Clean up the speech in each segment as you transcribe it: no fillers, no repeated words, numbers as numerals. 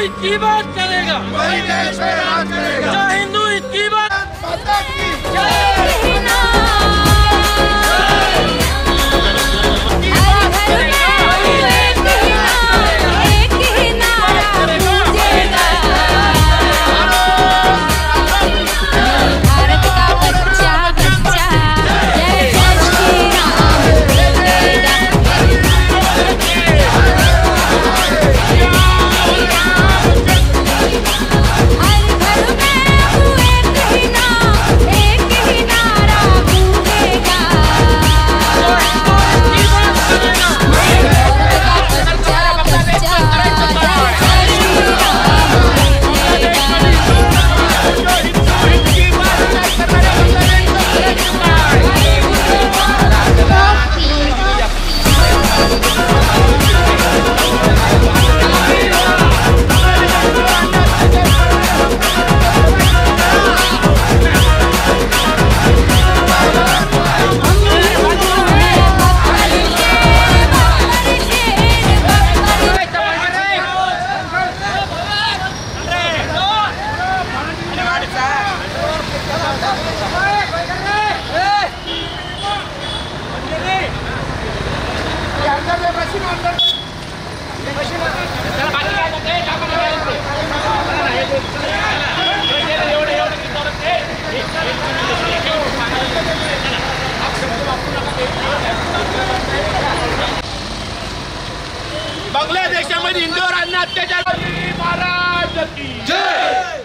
हिंदू की बात करेगा, वही देश में राज करेगा। जो हिंदू की बात माता की बांगलादेशामध्ये हिंदूवर अन्य अत्याचार महाराज की जय।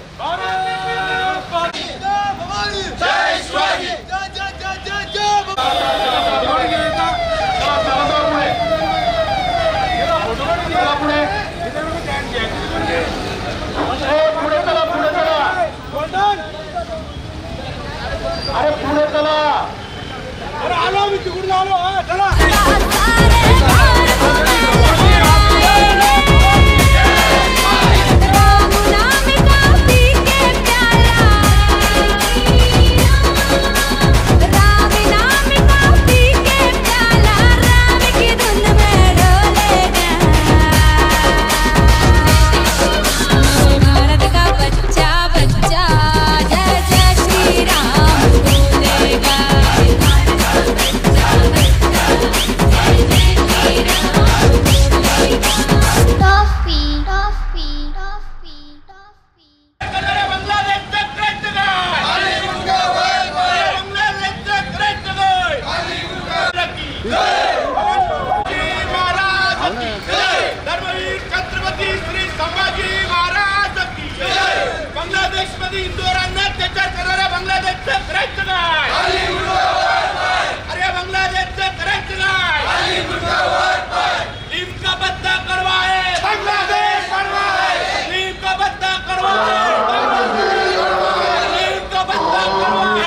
जय शिवाजी। अरे पुढे चला, अरे आलो मी तिकडून आलो, चला। बांगलादेशमध्ये हिंदूंवर अत्याचार करणाऱ्या बांगलादेशचं करायचं काय? अरे बांगलादेशचं करायचं काय? टीम का बदला करवाए बांग्लादेश, टीम का बदला करवाए, टीम का बदला करवाए।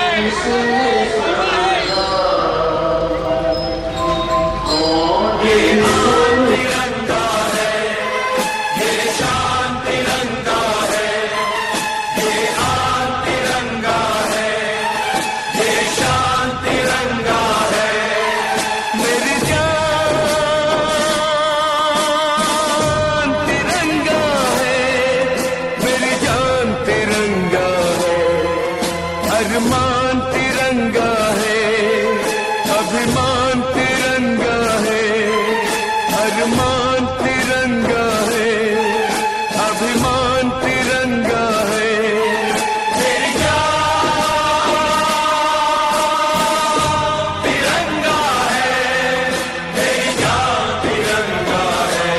अभिमान तिरंगा है, अभिमान तिरंगा है, अभिमान तिरंगा है, अभिमान तिरंगा है। मेरी जान तिरंगा है, मेरी जान तिरंगा है,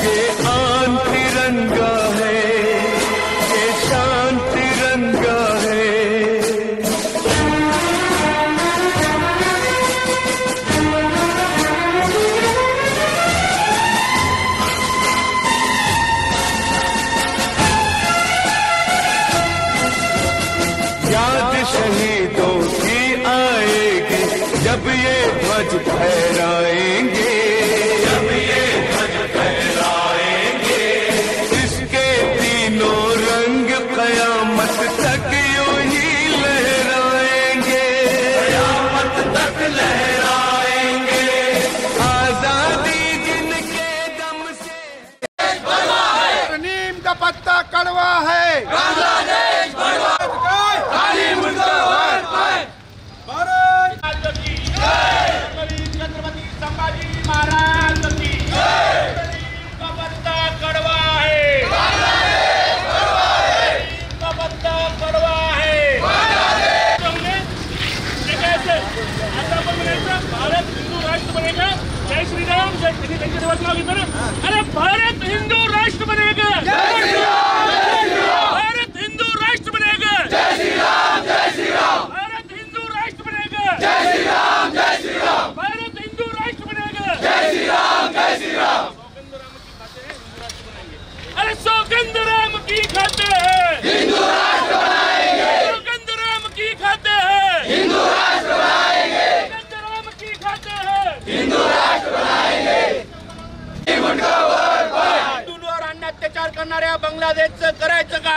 ये आन तिरंगा है, ये शान तिरंगा है। याद शहीदों की आएगी जब ये ध्वज फहराएंगे, जब ये ध्वज फहराएंगे। इसके तीनों रंग कयामत तक यूं ही लहराएंगे, कयामत तक लहराएंगे। आजादी जिनके दम से आता आपण म्हणायचं भारत हिंदू राष्ट्र बनेगा, जय श्रीराम, जय श्री त्यांच्या देवाचं नाव घेतो ना. अरे भारत हिंदू राष्ट्र बनेगा, जय श्रीराम, जय श्रीराम. भारत हिंदू राष्ट्र बनेगा, जय श्रीराम, जय श्रीराम. भारत हिंदू राष्ट्र बनेगा, जय श्रीराम, जय श्रीराम. भारत हिंदू राष्ट्र बनेगा, जय श्रीराम, जय श्रीराम. अरे सौगंध राम की खाते हैं हिंदू राष्ट्र बनाएंगे, सौगंध राम की खाते हैं हिंदू राष्ट्र बनाएंगे, सौगंध राम की खाते हैं हिंदू राष्ट्र बनाएंगे. हिंदूंवर अन्य अत्याचार करणाऱ्या बांगलादेशचं करायचं काय?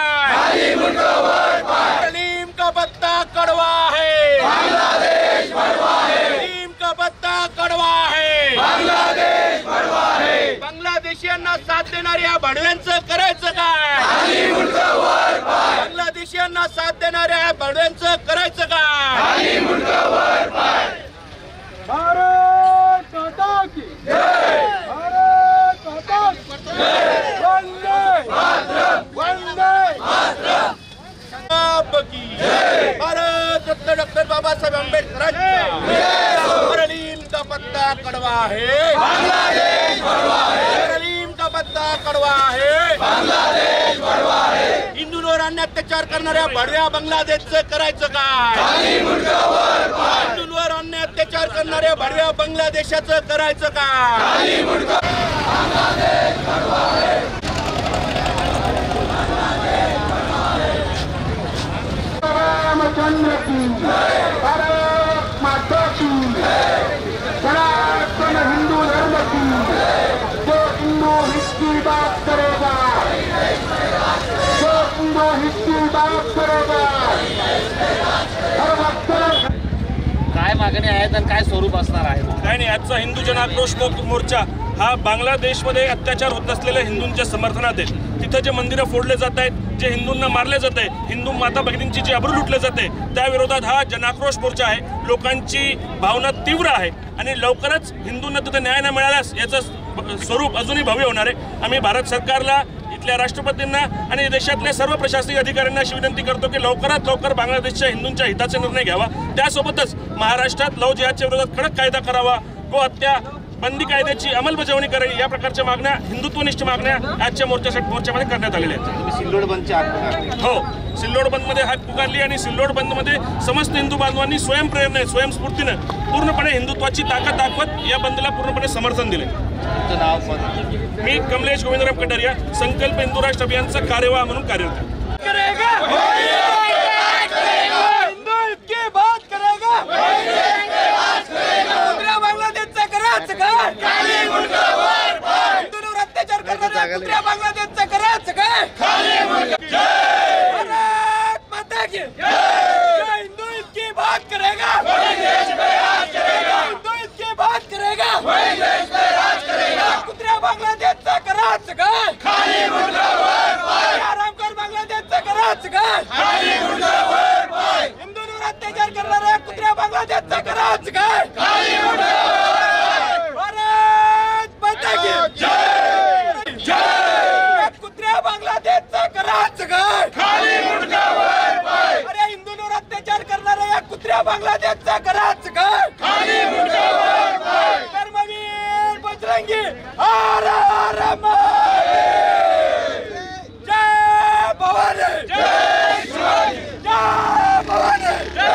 नीम का पत्ता कड़वा है, बांग्लादेश बड़वा है. नीम का पत्ता कड़वा है, बांग्लादेश बड़वा है. बांगलादेशियांना साथ देणाऱ्या भडव्यांचं करायचं काय? बांगलादेशियांना साथ देणाऱ्या भडव्यांचं करायचं काय? भारत माता की जय, भारत माता की जय. वंदे मातरम, वंदे मातरम की जय. भारत रत्न डॉक्टर बाबासाहेब आंबेडकरांचा नीम का पत्ता कड़वा है, बांग्लादेश बड़वा है. नीम का पत्ता कड़वा है, बांग्लादेश बड़वा है. हिंदूंवर अन्य अत्याचार करणाऱ्या भडव्या बांगलादेशचं करायचं काय? हिंदूंवर अन्य अत्याचार करणाऱ्या भडव्या बांगलादेशाचं करायचं काय? रामचंद्र की भारत माता की सनातन हिंदू धर्म की. जो हिंदू हित की बात करेगा, जो हिंदू हित की बात करेगा, हर वक्त काय मागणी आहेत आणि काय स्वरूप असणार आहे? काय नाही, आजचा हिंदू जन आक्रोश मोर्चा हा बांगलादेशमध्ये अत्याचार होत असलेल्या हिंदूंच्या समर्थनात आहे. तिथं जे मंदिरं फोडले जात आहेत, जे हिंदूंना मारले जात आहे, हिंदू माता भगिनींची जी अब्रू लुटले जाते, त्या विरोधात हा जनाक्रोश मोर्चा आहे. लोकांची भावना तीव्र आहे आणि लवकरच हिंदूंना तिथं न्याय न मिळाल्यास याचं स्वरूप अजूनही भव्य होणार आहे. आम्ही भारत सरकारला, इथल्या राष्ट्रपतींना आणि देशातल्या सर्व प्रशासकीय अधिकाऱ्यांना अशी विनंती करतो की लवकरात लवकर बांगलादेशच्या हिंदूंच्या हिताचा निर्णय घ्यावा. त्यासोबतच महाराष्ट्रात लव जिहादच्या विरोधात कडक कायदा करावा, गो हत्या बंदी कायद्याची अंमलबजावणी करावी, या प्रकारच्या मागण्या, हिंदुत्वनिष्ठ मागण्या आजच्या मोर्चामध्ये करण्यात आलेल्या आहेत. सिल्लोड बंदची हाक पुकारली. हो, सिल्लोड बंदमध्ये हाक पुकारली आणि सिल्लोड बंदमध्ये समस्त हिंदू बांधवांनी स्वयंप्रेरणेने, स्वयंस्फूर्तीनं पूर्णपणे हिंदुत्वाची ताकद दाखवत या बंदला पूर्णपणे समर्थन दिले. तुमचं नाव पण? मी कमलेश गोविंदराम कटारिया, संकल्प हिंदू राष्ट्र अभियानचा कार्यवाह म्हणून कार्यरत आहे. बांगलादेशचा करायचं काय? हिंदूंवर अत्याचार करणाऱ्या कुत्र्या बांगलादेशचा करायचं काय? भारत माता की जय. हिंदू इसकी बात करेगा, हिंदू इसकी बात करेगा, कुत्र्या बांगलादेशचा करायचं काय? आरामकर बांगलादेशचा करायचं काय? हिंदूंवर अत्याचार करणाऱ्या कुत्र्या बांगलादेशचा करायचं काय? भारत माता की जय, जय. कुत्र्या बांगलादेशचा करायचं काय? अरे हिंदूंवर अत्याचार करणाऱ्या या कुत्र्या बांगलादेशचा करायचं काय? कर्मवीर बजरंगी हर हर महादेव. जय भवानी, जय शिवाजी, जय भवानी, जय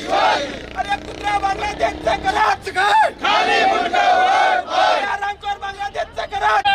शिवाजी. अरे कुत्र्या बांगलादेशचा करायचं काय? आरामखोर बांगलादेशचा करायचं.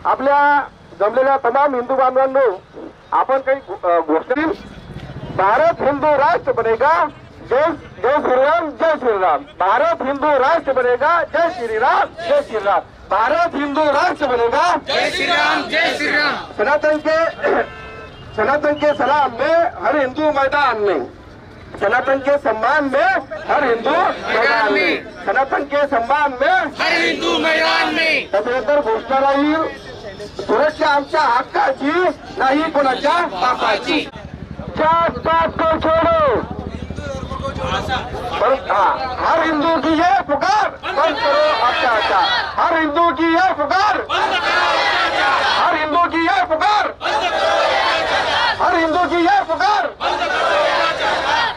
आपल्या जमलेल्या तमाम हिंदू बांधवांनो, आपण काही घोषणा, भारत हिंदू राष्ट्र बनेगा, जय जय श्रीराम, जय श्रीराम। भारत हिंदू राष्ट्र बनेगा, जय श्रीराम, जय श्रीराम। भारत हिंदू राष्ट्र बनेगा, जय श्री राम, जय श्री राम। सनातन के सलाम में हर हिंदू मैदान में, सनातन के सम्मान में हर हिंदू मैदान में, सनातन के सम्मान में हर हिंदू मैदान में। त्यानंतर घोषणा राहील, सुरक्षा आमच्या हक्काची, नाही कोणाच्या बापाची। जात पात को छोड़ो, हर हिंदू की ये पुकार, बंद करो अत्याचार। हर हिंदू की ये पुकार, हर हिंदू की ये पुकार, हर हिंदू की ये पुकार।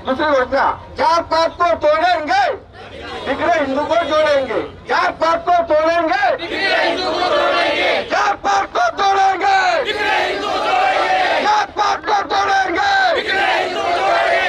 दूसरी घोषणा, जात पात को तोड़ेंगे, बिगड़े हिंदू को जोड़ेंगे। जात पात को तोड़ेंगे, बिगड़े हिंदू को तोड़ेंगे। जात पात को तोड़ेंगे, बिगड़े हिंदू को तोड़ेंगे। जात पात को तोड़ेंगे, बिगड़े हिंदू को तोड़ेंगे।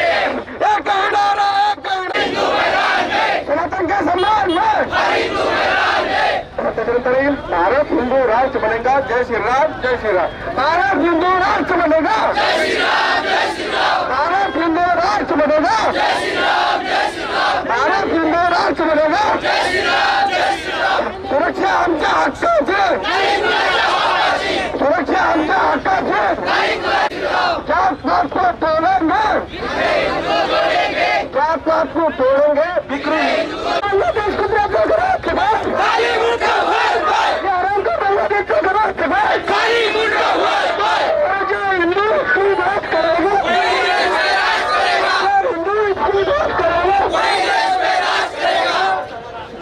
एक ही नारा, एक ही नारा। हिंदू मैदान में, सनातन के सम्मान में हर हिंदू मैदान में। त्यानंतर येईल, भारत हिंदू राष्ट्र बनेगा, जय श्री राम, जय श्री राम। भारत हिंदू राष्ट्र बनेगा, जय श्री राम, जय श्री राम। भारत हिंदू राष्ट्र बनेगा, जय श्री राम, जय श्री राम। भारत हिंदू राष्ट्र बनेगा, जय श्री राम, जय श्री राम। सुरक्षा आमच्या हक्काची, नाही कुणाच्या बापाची, सुरक्षा आमच्या हक्काची। नाही कुणाची राव। जात पात को तोड़ेंगे, बिगड़े हिंदू को तोड़ेंगे। जात पात को तोड़ेंगे, बिगड़े बांग्लादेश को बांग्लादेश के बाद खाली मुंडा वर वर, यारों को बांग्लादेश के बाद खाली मुंडा वर वर। जो हिंदू की बात करेगा, वही देश में राज करेगा। जो हिंदू की बात करेगा, वही देश में राज करेगा।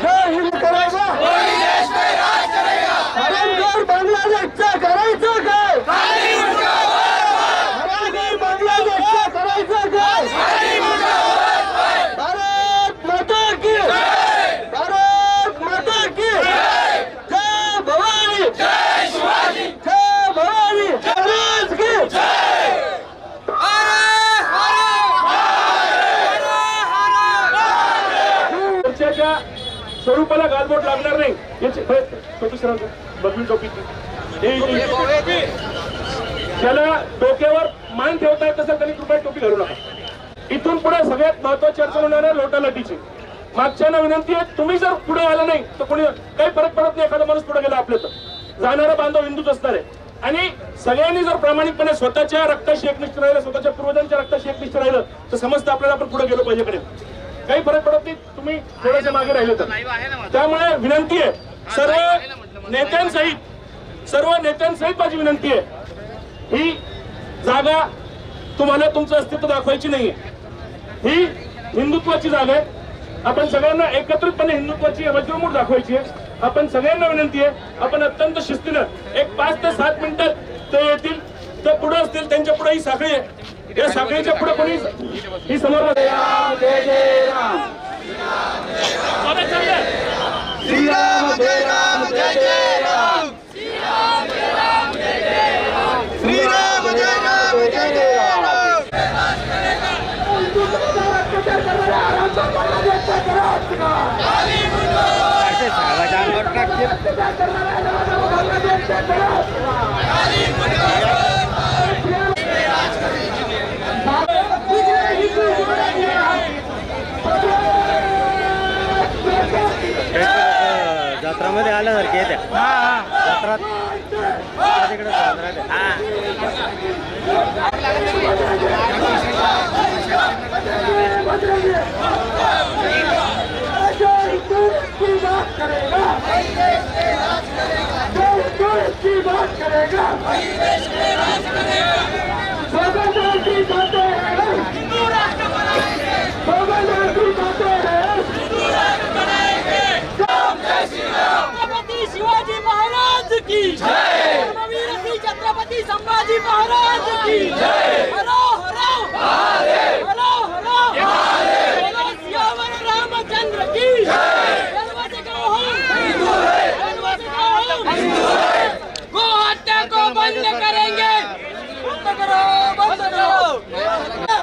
जो हिंदू करेगा, वही देश में राज करेगा। हरामखोर बांग्लादेशचं करायचं काय? खाली मुंडा वर वर, हरामखोर बांग्लादेशचं करायचं काय? खाली मुंडा वर वर। भारत माता की, भारत माता की जय भवानी, जय शिवाजी, जय भवानी महाराज की चर्चेच्या स्वरूपाला गालबोट लागणार नाही याची टोपी सर बदलून टोपी त्याला डोक्यावर मान ठेवता येत असेल त्यांनी कृपया टोपी घालू नका. इथून पुढे सगळ्यात महत्वाची अडचण होणार आहे लोटालाटीची. मागच्यांना विनंती आहे, तुम्ही जर पुढे आला नाही तर कोणी काही फरक पडत नाही, एखादा माणूस पुढे गेला आपल्या तर जाणारा बांधव हिंदूच असणार आहे. आणि सगळ्यांनी जर प्रामाणिकपणे स्वतःच्या रक्ताशी एकनिष्ठ राहिलं, स्वतःच्या पूर्वजांच्या रक्ताशी एकनिष्ठ राहिलं तर समजतं आपल्याला आपण पुढे गेलो पाहिजे. कडे काही फरक पडत नाही तुम्ही थोडंसं मागे राहिलं तर. त्यामुळे विनंती आहे सर्व नेत्यांसहित माझी विनंती आहे, ही जागा तुम्हाला तुमचं अस्तित्व दाखवायची नाहीये, ही हिंदुत्वाची जागा आहे. आपण सगळ्यांना एकत्रितपणे हिंदुत्वाची वज्रमूठ दाखवायची आहे. आपण सगळ्यांना विनंती आहे, आपण अत्यंत शिस्तीनं एक 5 ते 7 मिनिटात ते येतील, ते पुढे असतील, त्यांच्या पुढे ही साखळी आहे, या साखळीच्या पुढे कोणी ही समोर श्रीराम जय राम जय जय राम, श्रीराम जय राम, जय जय राम। श्रीराम जय राम जय जय राम। जत्रामध्ये आल्यासारखे येत्या जत्रात तिकडे छत्रपती शिवाजी महाराज की जय, धर्मवीर श्री छत्रपती संभाजी महाराज की जय। हरो हरो महादेव, हरो हरो महादेव, बोलो सियावर रामचंद्र की जय। जलवा से कहो हिंदू है, जलवा से कहो हिंदू है। गो हत्या को बंद करेंगे, बंद करो, बंद करो।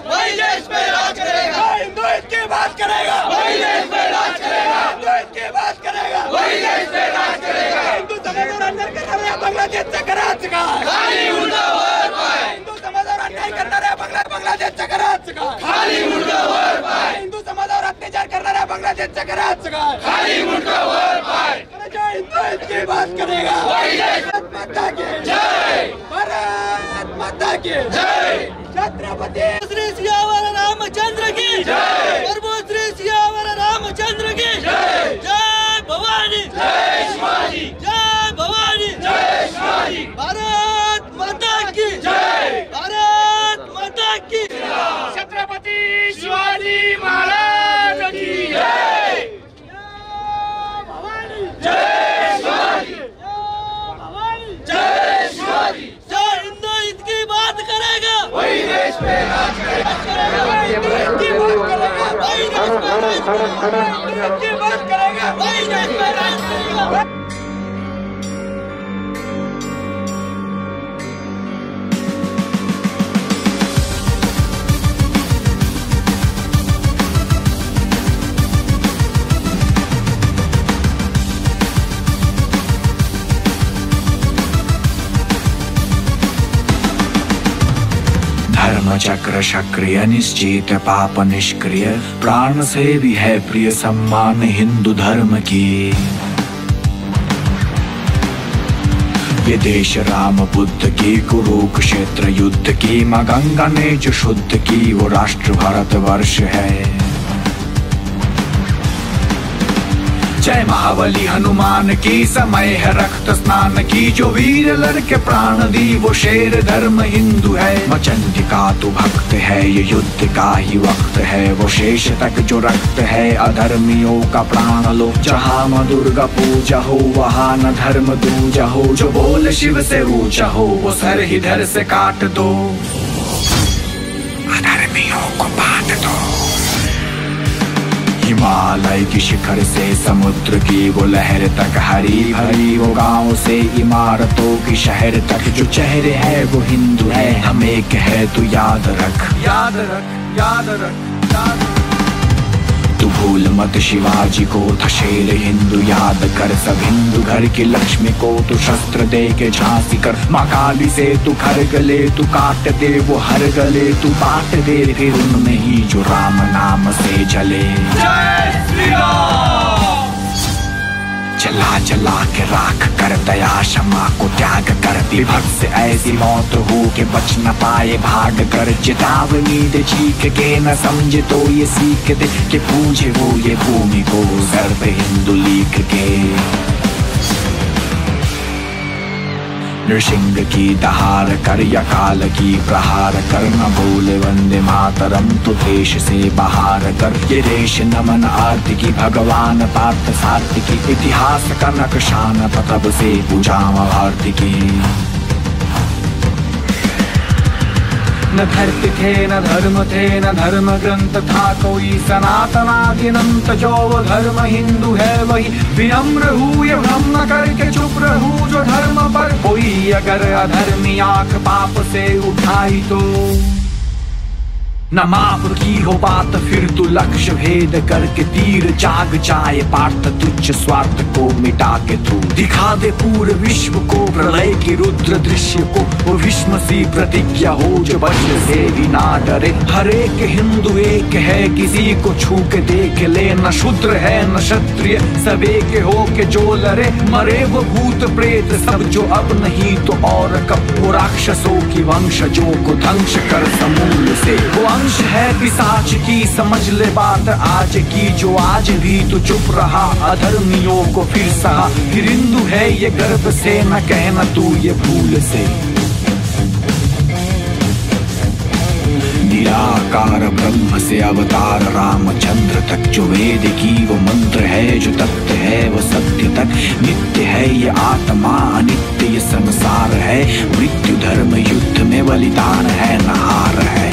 वही देश में राज करेगा, हिंदू इसकी बात करेगा, वही देश में राज करेगा, हिंदू इसकी बात करेगा, वही देश में राज करेगा। हिंदू समाज अंदर कर रहे हैं बांग्लादेश करायचं काय? खाली मुंडकं वर पाय. हिंदू समाजावर अत्याचार करणाऱ्या बांगलादेशचं करायचं काय? खाली मुंडकं वर पाय. जय हिंद की बात करेगा. भारत माता की जय. भारत माता की जय. छत्रपती श्री सियावर रामचंद्र की जय. प्रभु श्री सियावर रामचंद्र की जय. जय भवानी जय शिवाजी. जय भवानी जय शिवाजी. भारत माता की जय. भारत माता की छत्रपती शिवाजी महाराज की जय. भवानी जय शिवाजी. भवानी जय शिवाजी. जय हिंद इतकी बात करेगा वही देश पे राज करेगा. इतकी बात करेगा वही देश पे राज करेगा. इतकी बात करेगा वही देश पे राज करेगा. चक्र सक्रिय निश्चित पाप निष्क्रिय प्राण से भी है प्रिय सम्मान हिंदू धर्म की. ये देश राम बुद्ध की कुरुक्षेत्र युद्ध की माँ गंगा ने जो शुद्ध की वो राष्ट्र भारत वर्ष है. जय महाबली हनुमान की समय है रक्त स्नान की जो वीर लड़के प्राण दी वो शेर धर्म हिंदू है. मचंडिका तू भक्त है ये युद्ध का ही वक्त है वो शेष तक जो रक्त है अधर्मियों का प्राण लो. जहाँ माँ दुर्गा पूजा हो वहाँ न धर्म दूजा हो जो बोल शिव से ऊंचा हो वो सर ही धर से काट दो. अधर्मियों को बांट दो. हिमालय की शिखर से समुद्र की वो लहर तक हरी भरी वो गांव से इमारतों की शहर तक जो चेहरे है वो हिंदू है हम एक है तू याद रख. याद रख याद रख याद रख. तू भूल मत शिवाजी को था शेर हिंदू याद कर. सब हिंदू घर की लक्ष्मी को तू शस्त्र दे के झांसी कर. माँ काली से तू घर गले तू काट दे वो हर गले तू बांट दे फिर उनमें ही जो राम नाम से जले. जय श्री राम. जला जला के राख कर दया क्षमा को त्याग कर. विभक्त से ऐसी मौत हो के बच न पाए भाग कर. चेतावनी दे चीख के न समझे तो ये सीख दे कि पूजे वो ये भूमि को सर पे हिंदू लिख के. नृसिंह की दहार कर या काल की प्रहार कर न बोले वंदे मातरम तो देश से बाहर कर. ये देश नमन आरती की भगवान पार्थ सारथी की इतिहास का नक्शान तब से पूजामा भारती की. न धरती थे न धर्म थे न धर्म ग्रंथ था कोई सनातनादिनंत जो वो धर्म हिंदू है वही. विनम्र हूँ ये भ्रम न करके चुप रहूँ जो धर्म पर कोई अगर अधर्मी आंख पाप से उठाई तो. न माप की हो बात फिर तू लक्ष्य भेद करके तीर जाग जाए पार्थ तुच्छ स्वार्थ को मिटा के तू. दिखा दे पूरे विश्व को प्रलय की रुद्र दृश्य को वो भीष्म सी प्रतिज्ञा हो जो वज्र से भी ना डरे. हर एक हिंदू एक है किसी को छू के देख ले. न शूद्र है न क्षत्रिय सब एक हो के जो लड़े. मरे वो भूत प्रेत सब जो अब नहीं तो और कब. वो राक्षसों की वंशजों को ध्वंस कर समूल से. वो अंश है पिशाच की समझ ले बात आज की जो आज भी तू चुप रहा अधर्मियों को फिर सहा. फिर हिंदू है ये गर्व से न कहना तू ये भूल से. निराकार ब्रह्म से अवतार रामचंद्र तक जो वेद की वो मंत्र है जो तत्व है वो सत्य तक. नित्य है ये आत्मा अनित्य ये संसार है. मृत्यु धर्म युद्ध में बलिदान है नहार है.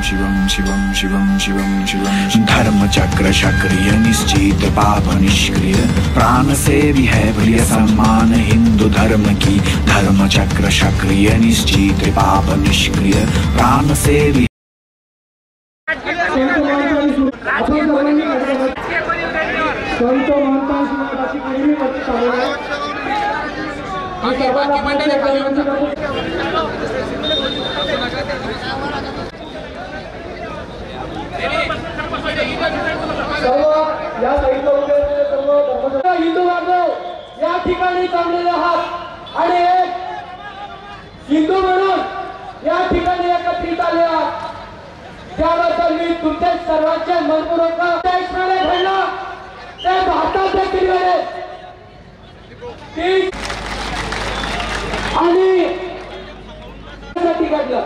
शिवम शिवम शिवम शिवम शिवम. धर्म चक्र सक्रिय निश्चित पाप निष्क्रिय प्राण से भी है प्रिय सम्मान हिंदू धर्म की. धर्म चक्र सक्रिय निश्चित पाप निष्क्रिय प्राण से भी. या साईडला उभे असलेले सर्व हिंदू बांधव या ठिकाणी जमलेले आहात आणि एक हिंदू म्हणून या ठिकाणी एकत्रित आले आहात, त्याबद्दल मी तुमच्या सर्वांचे मनपूर्वक घडलं ते भारतात देखील घडेल आणि घडलं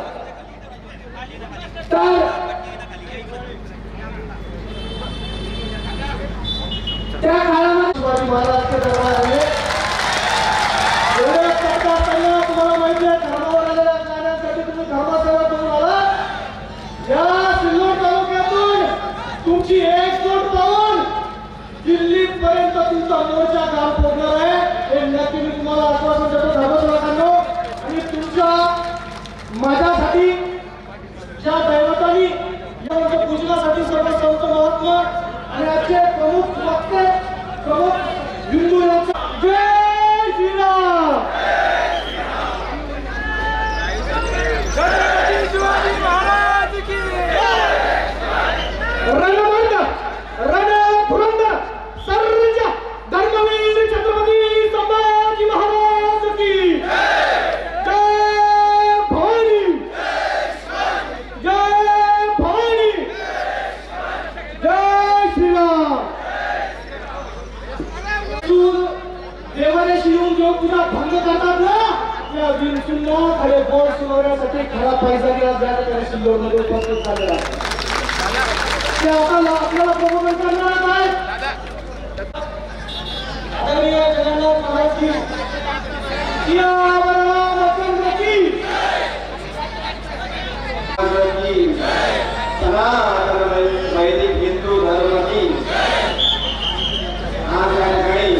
तर त्या काळामध्ये शिवाजी महाराजचे दरबार आहे. तुम्हाला माहिती आहे धर्मावर आलेल्या जाण्यासाठी तुम्ही धर्मसेवा करून आला. या सिल्लोड तालुक्यातून तुमची एकजूट पाहून दिल्लीपर्यंत तुमचा मोर्चा काम पोहोचणार आहे हे नक्की मी तुम्हाला आश्वासन देतो धर्मसेवकांनो. आणि तुमच्या माझ्यासाठी ज्या दैवतांनी या पूजनासाठी सर्व संत महात्मा आणि आजचे प्रमुख वक्ते प्रमुख हिंदू यांचा जय श्रीराम. छत्रपती शिवाजी महाराज की रणमंड रणधुरंद सर्जा धर्मवीर छत्रपती संभाजी महाराज की जय भवानी जय भवानी जय श्रीराम. देवाऱ्याशी येऊन जो पूजा भंग करतात ना त्या बिनशुल्ला खाली बोर्ड सुनावण्यासाठी खरा पैसा दिला जाणार त्या सिल्लोडमध्ये उपस्थित झालेला ते आता आपल्याला प्रबोधन करणार आहे. आदरणीय जगन्नाथ महाराज की वैदिक हिंदू धर्म की आज या ठिकाणी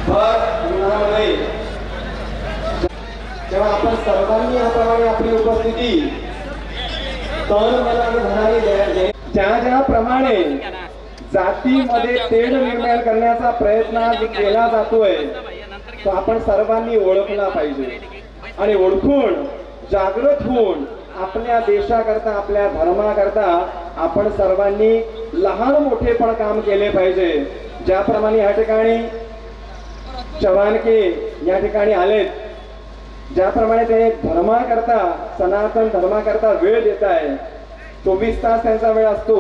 भर उन्हाळ्यामध्ये तेव्हा आपण सर्वांनी याप्रमाणे आपली उपस्थिती तन मनाने धनाने ज्या ज्याप्रमाणे जातीमध्ये तेढ निर्माण करण्याचा प्रयत्न आज केला जातोय तो आपण सर्वांनी ओळखला पाहिजे आणि ओळखून जागृत होऊन आपल्या देशाकरता आपल्या धर्माकरता आपण सर्वांनी लहान मोठे पण काम केले पाहिजे. ज्याप्रमाणे या ठिकाणी चव्हाणके या ठिकाणी आलेत, ज्याप्रमाणे ते धर्माकरता सनातन धर्माकरता वेळ देत आहे. 24 तास त्यांचा वेळ असतो.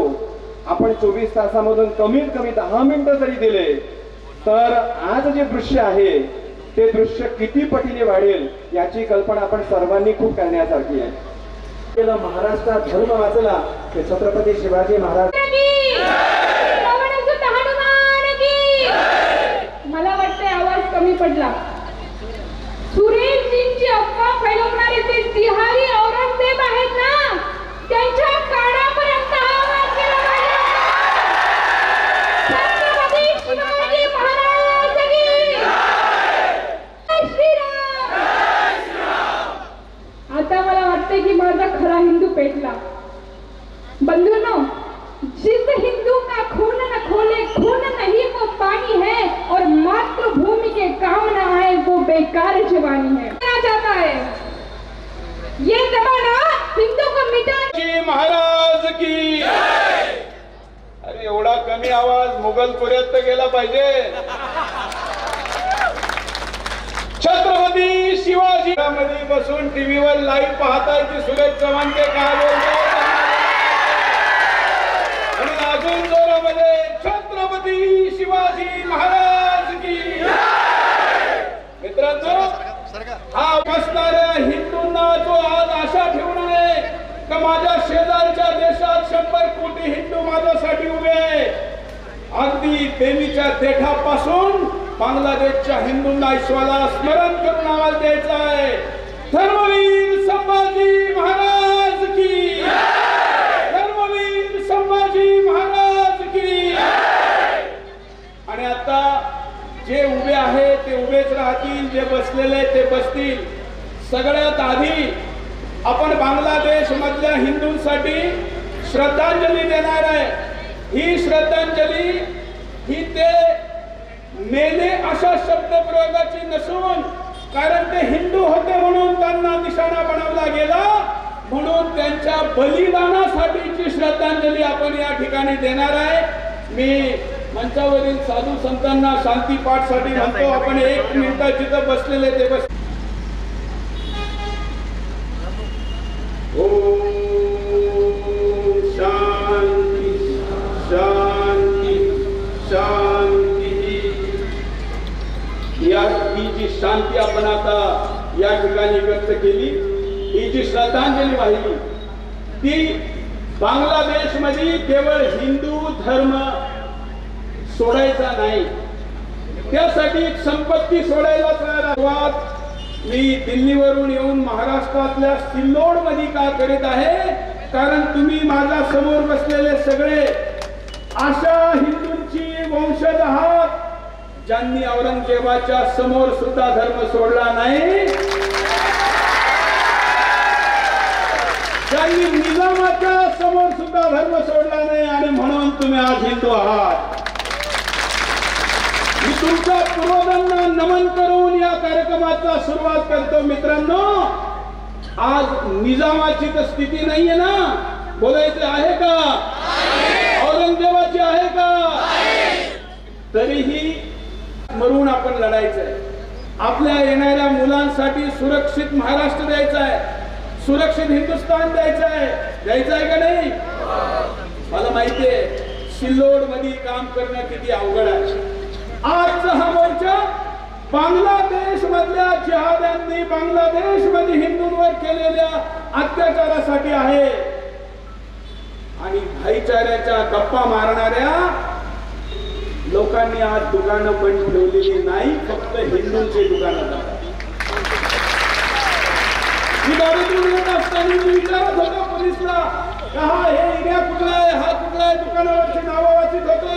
आपण 24 तासामधून कमीत कमी 10 मिनिटं जरी दिले तर आज जे दृश्य आहे ते दृश्य किती पटीने वाढेल याची कल्पना आपण सर्वांनी खूप करण्यासारखी आहे. महाराष्ट्रात धर्म वाचला ते छत्रपती शिवाजी महाराज. मला वाटते आवाज कमी पडला. सुरेशजींची अफवा फैलवणारे ते तिहारी औरंगजेब आहेत ना त्यांच्या कानापर्यंत आवाज गेला पाहिजे. छत्रपती शिवाजी महाराज की जय श्रीराम. आता मला वाटते की माझा खरा हिंदू पेटला. बंधुओं, जिस हिंदू का खून न खोले खून नहीं वो पानी है और मातृभूमि के काम न आए वो बेकार जवानी है. चाहता है ये जमाना हिंदू को मिटाने. महाराज की अरे एवढा कमी आवाज मुघलपुऱ्यात तर गेला पाहिजे. छत्रपती शिवाजी मध्ये बसून टीव्हीवर लाईव्ह पाहताय की सुरेश चव्हाण ते काय बोलतात आणि अजून जोरामध्ये छत्रपती शिवाजी महाराज की. मित्रांनो, हा बसणाऱ्या हिंदूंना जो आज आशा ठेवून आहे का माझ्या शेजारच्या देशात 100 कोटी हिंदू माझ्यासाठी उभे आहे. अगदी देवीच्या देठापासून बांगलादेशच्या हिंदूंना ईश्वराला स्मरण करून आवाज द्यायचा आहे. धर्मवीर संभाजी महाराज की, धर्मवीर संभाजी महाराज की. आणि आता जे उभे आहेत ते उभेच राहतील, जे बसलेले ते बसतील. सगळ्यात आधी आपण बांगलादेश मधल्या हिंदूंसाठी श्रद्धांजली देणार आहे. ही श्रद्धांजली ही ते मेले अशा शब्द प्रयोगाची नसून, कारण ते हिंदू होते म्हणून त्यांना निशाणा बनवला गेला. म्हणून त्यांच्या बलिदानासाठीची श्रद्धांजली आपण या ठिकाणी देणार आहे. मी मंचावरील साधू संतांना शांती पाठसाठी म्हणतो, आपण 1 मिनिट जिथं बसलेले ते बस. ओम शांती शांती शांती. ही जी शांती आपण आता या ठिकाणी व्यक्त केली, ही जी श्रद्धांजली वाहिली, ती बांगलादेश मध्ये केवळ हिंदू धर्म सोडायचा नाही, त्यासाठी संपत्ती सोडायला तयार. मी दिल्लीवरून येऊन महाराष्ट्रातल्या सिल्लोड मध्ये का करीत आहे, कारण तुम्ही माझ्या समोर बसलेले सगळे अशा हिंदूंची वंशज आहात ज्यांनी औरंगजेबाच्या समोर सुद्धा धर्म सोडला नाही, ज्यांनी निजामाच्या समोर सुद्धा धर्म सोडला नाही, आणि म्हणून तुम्ही आज हिंदू आहात. मी तुमच्या पूर्वजांना नमन करून या कार्यक्रमाचा सुरुवात करतो. मित्रांनो, आज निजामाची तर स्थिती नाहीये ना, बोलायचं आहे का? औरंगजेबाची आहे का? तरीही मरून आपण लढायचंय. आपल्या येणाऱ्या मुलांसाठी सुरक्षित महाराष्ट्र द्यायचा आहे, सुरक्षित हिंदुस्थान द्यायचं आहे. द्यायचं आहे का नाही? मला माहिती आहे सिल्लोड मध्ये काम करणं किती अवघड आहे. आजचा हा मोर्चा बांगलादेश मधल्या जिहाद्यांनी बांगलादेश मध्ये हिंदूंवर केलेल्या अत्याचारासाठी आहे. आणि भाईचाऱ्याच्या गप्पा मारणाऱ्या लोकांनी आज दुकानं बंद ठेवलेली नाही, फक्त हिंदूंची दुकानं जातात. मी गाडीतून येत असताना मी विचारत होतो पोलिसला, हा हे एरिया कुठला आहे, हा कुठला आहे, दुकानावरची नावं वाचित होतो.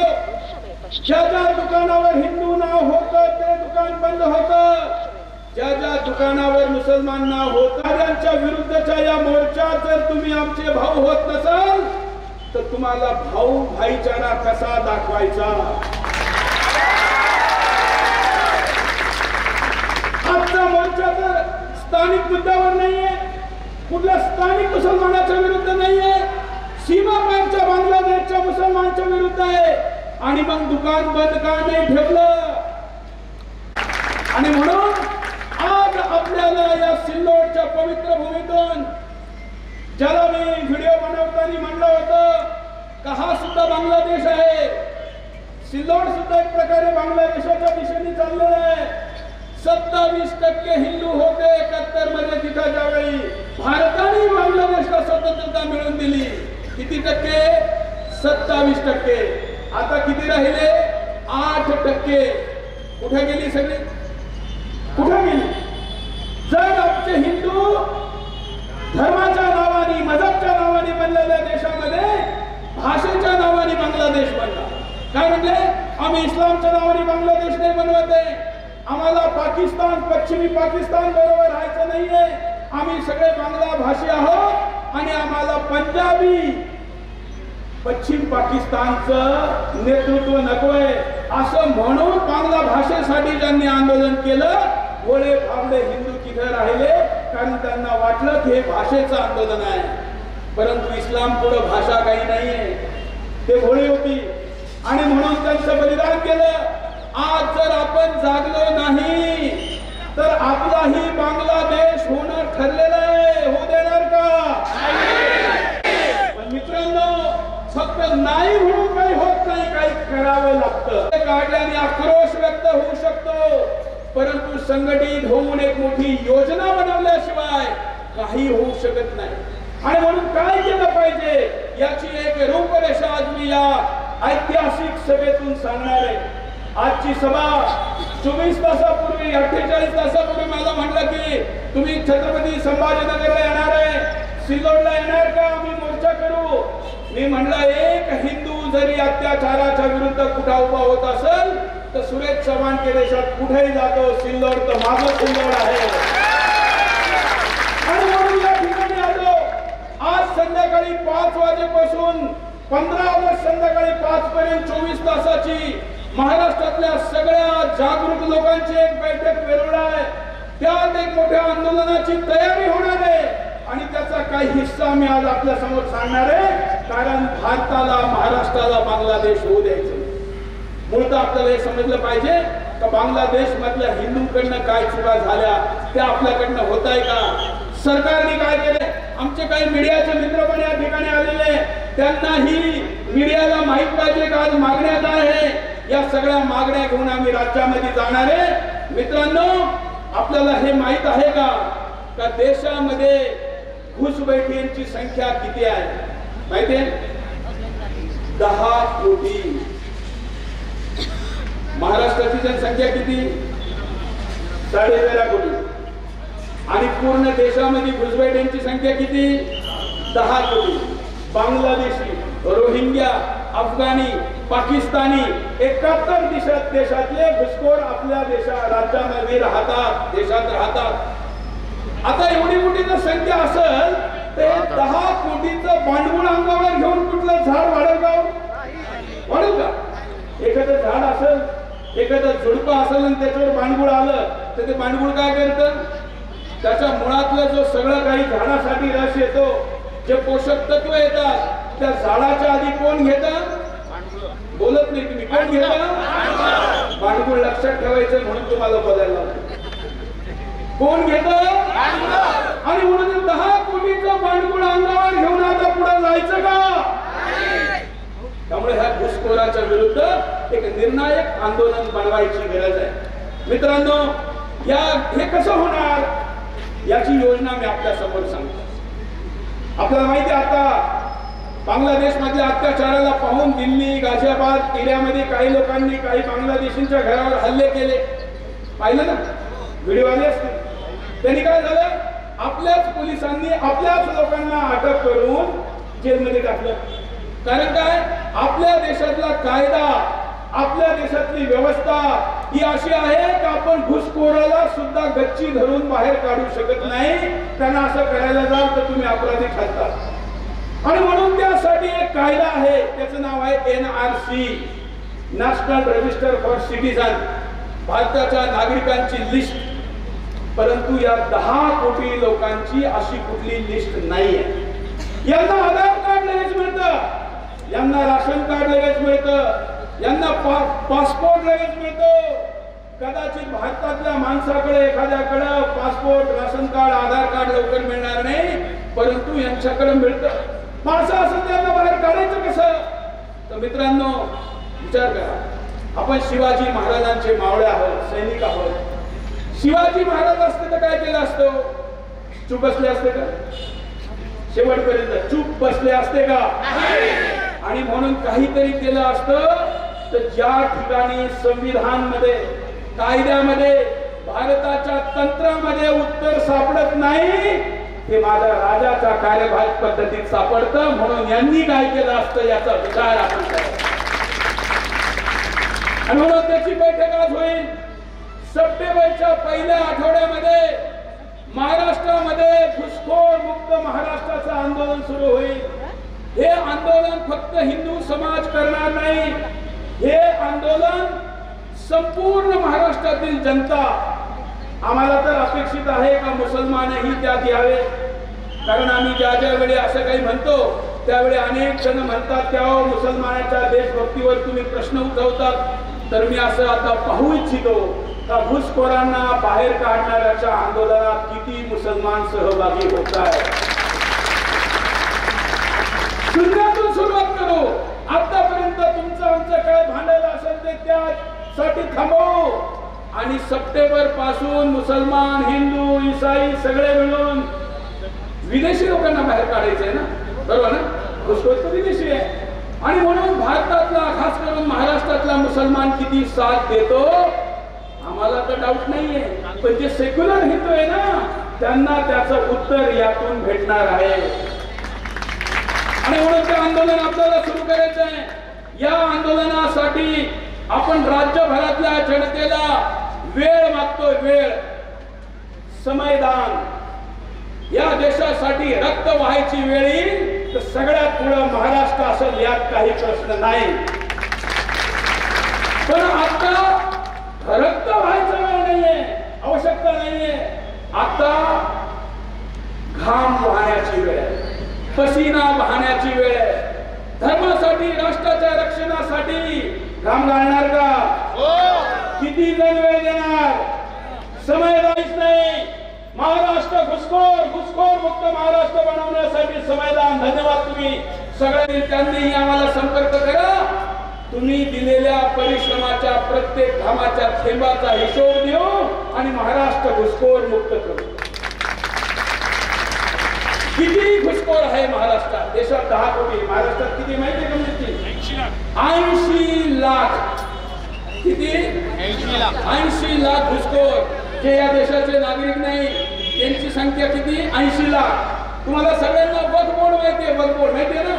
ज्या ज्या दुकानावर हिंदू नाव होतं ते दुकान बंद होतं, ज्या ज्या दुकानावर मुसलमान नाव होतं. त्यांच्या विरुद्धच्या या मोर्चात जर तुम्ही आमचे भाऊ होत नसाल तर तुम्हाला भाऊ भाईचारा कसा दाखवायचा? आजचा मोर्चा तर स्थानिक मुद्द्यावर नाहीये, कुठल्या स्थानिक मुसलमानाच्या विरुद्ध नाहीये, सीमा पारच्या बांगलादेशच्या मुसलमानाच्या विरुद्ध आहे. आणि मग दुकान बंद का नाही ठेवलं? आणि म्हणून आज आपल्याला या सिल्लोडच्या पवित्र भूमीतून, ज्याला मी व्हिडिओ बनवताना म्हणलं होतं का हा सुद्धा बांगलादेश आहे, सिल्लोड सुद्धा एक प्रकारे बांगलादेशाच्या दिशेने चाललेला आहे. 27% हिंदू होते 71 मध्ये तिथं ज्यावेळी भारताने बांगलादेशला स्वतंत्रता मिळवून दिली. किती टक्के? 27%. आता किती राहिले? 8%. कुठे गेली सगळी? कुठे गेली? जर आमचे हिंदू धर्माच्या नावाने, मजहबच्या नावाने बनलेल्या देशामध्ये भाषेच्या नावाने बांगलादेश बनला. काय म्हणजे आम्ही इस्लामच्या नावाने बांगलादेश नाही बनवत आहे, आम्हाला पाकिस्तान, पश्चिमी पाकिस्तान बरोबर राहायचं नाहीये, आम्ही सगळे बांगला भाषी आहोत आणि आम्हाला पंजाबी पश्चिम पाकिस्तानचं नेतृत्व नकोय असं म्हणून बांगला भाषेसाठी ज्यांनी आंदोलन केलं, गोळे फावले हिंदू तिथे राहिले, कारण त्यांना वाटलं की हे भाषेचं आंदोलन आहे. परंतु इस्लाम पुढं भाषा काही नाहीये, ते भोळे होती आणि म्हणून त्यांचं बलिदान केलं. आज जर आपण जागलो नाही तर आपलाही बांगलादेश होणं ठरलेलं आहे. होऊ देणार का? पण मित्रांनो, फक्त नाही म्हणून काही होत नाही, काही करावं लागतं. काढल्याने आक्रोश व्यक्त होऊ शकतो, परंतु संघटित होऊन एक मोठी योजना बनवल्याशिवाय काही होऊ शकत नाही. आणि म्हणून काय केलं पाहिजे याची एक रूपरेषा आज मी या ऐतिहासिक सभेतून सांगणार आहे. आजची सभा 24 तासापूर्वी 48 तासापूर्वी मला म्हटलं की तुम्ही छत्रपती संभाजीनगरला येणार आहे, सिल्लोडला येणार का, आम्ही मोर्चा करू. मी म्हणलं एक हिंदू जरी अत्याचाराच्या विरुद्ध कुठा उभा होत असेल तर सुरेश चव्हाण के देशात कुठेही जातो, सिल्लोड तर माझं सिल्लोड आहे. आणि म्हणून या ठिकाणी आलो. आज संध्याकाळी 5 वाजेपासून 15 ऑगस्ट संध्याकाळी 5 पर्यंत 24 तासाची महाराष्ट्रातल्या सगळ्या जागरूक लोकांची एक बैठक वेळवणार आहे. त्यात एक मोठ्या आंदोलनाची तयारी होणार आहे. आणि त्याचा काही हिस्सा मी आज आपल्या समोर सांगणार आहे, कारण भारताला, महाराष्ट्राला बांगलादेश होऊ द्यायचं. मूळतः आपल्याला हे समजलं पाहिजे का बांगलादेश मधल्या हिंदूंकडनं काय चुका झाल्या त्या आपल्याकडनं होत आहे का, सरकारने काय केले. आमचे काही मीडियाचे मित्र पण या ठिकाणी आलेले, त्यांनाही मीडियाला माहित पाहिजे का आज मागण्या काय आहे. या सगळ्या मागण्या घेऊन आम्ही राज्यामध्ये जाणार आहे. मित्रांनो, आपल्याला हे माहित आहे का देशामध्ये घुसपैठींची संख्या किती आहे माहिती आहे? 10 कोटी. महाराष्ट्राची जनसंख्या किती? 13.5 कोटी. आणि पूर्ण देशामध्ये घुसपैठींची संख्या किती? 10 कोटी. बांगलादेशी, रोहिंग्या, अफगाणी, पाकिस्तानी 71 देशातले घुसखोर आपल्या राज्यामध्ये राहतात, देशात राहतात. आता एवढी मोठी जर संख्या असेल तर 10 कोटीचं भांडवल अंगावर घेऊन कुठलं झाड वाढेल का? वाढेल का? एखादं झाड असेल, एखादं झुडपं असेल आणि त्याच्यावर भांडवल आलं तर ते भांडवल काय करतं? त्याच्या मुळातलं जो सगळं काही झाडासाठी रस येतो, जे पोषक तत्व येतात, त्या झाडाच्या आधी कोण घेतं? बोलत नाही तुम्ही. कोण घेतं? भांडवल. लक्षात ठेवायचं म्हणून तुम्हाला बोलायला. कोण घेतं? आणि म्हणून 10 कोटीचं भांडवल अंगावर घेऊन आता पुढे जायचं का? त्यामुळे ह्या घुसखोराच्या विरुद्ध एक निर्णायक आंदोलन बनवायची गरज आहे. मित्रांनो, हे कसं होणार याची योजना मी आपल्या समोर सांगतो. आपल्याला माहिती आहे आता बांगलादेश मधल्या अत्याचाराला पाहून दिल्ली, गाझियाबाद एरियामध्ये काही लोकांनी काही बांगलादेशींच्या घरावर हल्ले केले. पाहिलं ना, व्हिडिओ आले असते. त्यांनी काय झालं? आपल्याच पोलिसांनी आपल्याच लोकांना अटक करून जेलमध्ये टाकलं. कारण काय? आपल्या देशातला कायदा, आपल्या देशातली व्यवस्था ही अशी आहे की आपण घुसखोराला सुद्धा गच्ची धरून बाहेर काढू शकत नाही. त्यांना असं करायला जाल तर तुम्ही अपराधी ठरता. आणि म्हणून त्यासाठी एक कायदा आहे, त्याचं नाव आहे NRC, national register for citizen, भारताच्या नागरिकांची लिस्ट. परंतु या 10 कोटी लोकांची अशी कुठली लिस्ट नाहीये. यांना आधार कार्ड लगेच मिळतं, यांना राशन कार्ड लगेच मिळतं, यांना पासपोर्ट लगेच मिळतो. कदाचित भारतातल्या माणसाकडे एखाद्याकडे पासपोर्ट, राशन कार्ड, आधार कार्ड लवकर मिळणार नाही, परंतु यांच्याकडे मिळतं. माणसं असं त्यांना बाहेर काढायचं कसं? तर मित्रांनो, विचार करा. आपण शिवाजी महाराजांचे मावळे आहोत, सैनिक आहोत. शिवाजी महाराज असते तर काय केलं असतं? चूप बसले असते का? शेवटपर्यंत चूप बसले असते का? आणि म्हणून काहीतरी केलं असतं. तर ज्या ठिकाणी संविधान मध्ये, कायद्यामध्ये, भारताच्या तंत्रामध्ये उत्तर सापडत नाही, ते माझ्या राजाच्या कार्यभाग पद्धतीत सापडतं. म्हणून यांनी काय केलं असतं याचा विचार आपण करायचा. आणि म्हणून त्याची बैठक आज होईल. सप्टेंबरच्या पहिल्या आठवड्यामध्ये महाराष्ट्रामध्ये घुसखोर मुक्त महाराष्ट्राचं आंदोलन सुरू होईल. हे आंदोलन फक्त हिंदू समाज करणार नाही, हे आंदोलन संपूर्ण महाराष्ट्रातील जनता. आम्हाला तर अपेक्षित आहे का मुसलमानही त्यात यावे. कारण आम्ही ज्या वेळी असं काही म्हणतो त्यावेळी अनेक जण म्हणतात त्या मुसलमानाच्या देशभक्तीवर तुम्ही प्रश्न उठवतात. तर मी असं आता पाहू इच्छितो का घुसखोरांना बाहेर काढणाऱ्याच्या आंदोलनात किती मुसलमान सहभागी होत आहेत. शून्यातून सुरुवात करू. आतापर्यंत तुमचं आमचं काय भांडायला असेल ते त्यासाठी थांबवू. आणि सप्टेंबर पासून मुसलमान, हिंदू, ईसाई सगळे मिळून विदेशी लोकांना बाहेर काढायचंय ना, बरोबर ना? घुसखोर तर विदेशी आहे. आणि म्हणून भारतातला, खास करून महाराष्ट्रातला मुसलमान किती साथ देतो आम्हाला तर डाऊट नाहीये. पण जे सेक्युलर हिंदू आहे ना, त्यांना त्याचं उत्तर यातून भेटणार आहे. आणि म्हणून ते आंदोलन आपल्याला सुरू करायचं आहे. या आंदोलनासाठी आपण राज्यभरातल्या जनतेला वेळ मागतोय, वेळ, समयदान. या देशासाठी रक्त व्हायची वेळ येईल तर सगळ्यात पुढे महाराष्ट्र असेल, यात काही प्रश्न नाही. पण आता रक्त व्हायचा वेळ नाहीये, आवश्यकता नाहीये. आता घाम वाहण्याची वेळ आहे, पसीना वाहण्याची वेळ आहे. धर्मासाठी, राष्ट्राच्या रक्षणासाठी घाम घालणार का? किती जण वेळ देणार? समय जायच नाही. महाराष्ट्र घुसखोर मुक्त महाराष्ट्र बनवण्यासाठी समयदान. धन्यवाद. तुम्ही सगळ्यांनी त्यांनीही आम्हाला संपर्क करा. तुम्ही दिलेल्या परिश्रमाच्या प्रत्येक घामाच्या थेंबाचा हिशोब देऊ आणि महाराष्ट्र घुसखोर मुक्त करू. किती घुसखोर आहे महाराष्ट्रात? देशात 10 कोटी, महाराष्ट्रात किती माहिती आहे का? 80 लाख. किती? 80 लाख घुसखोर जे या देशाचे नागरिक नाही. त्यांची संख्या किती? 80 लाख. तुम्हाला सगळ्यांना वक्फ बोर्ड माहितीये? वक्फ बोर्ड माहितीये ना?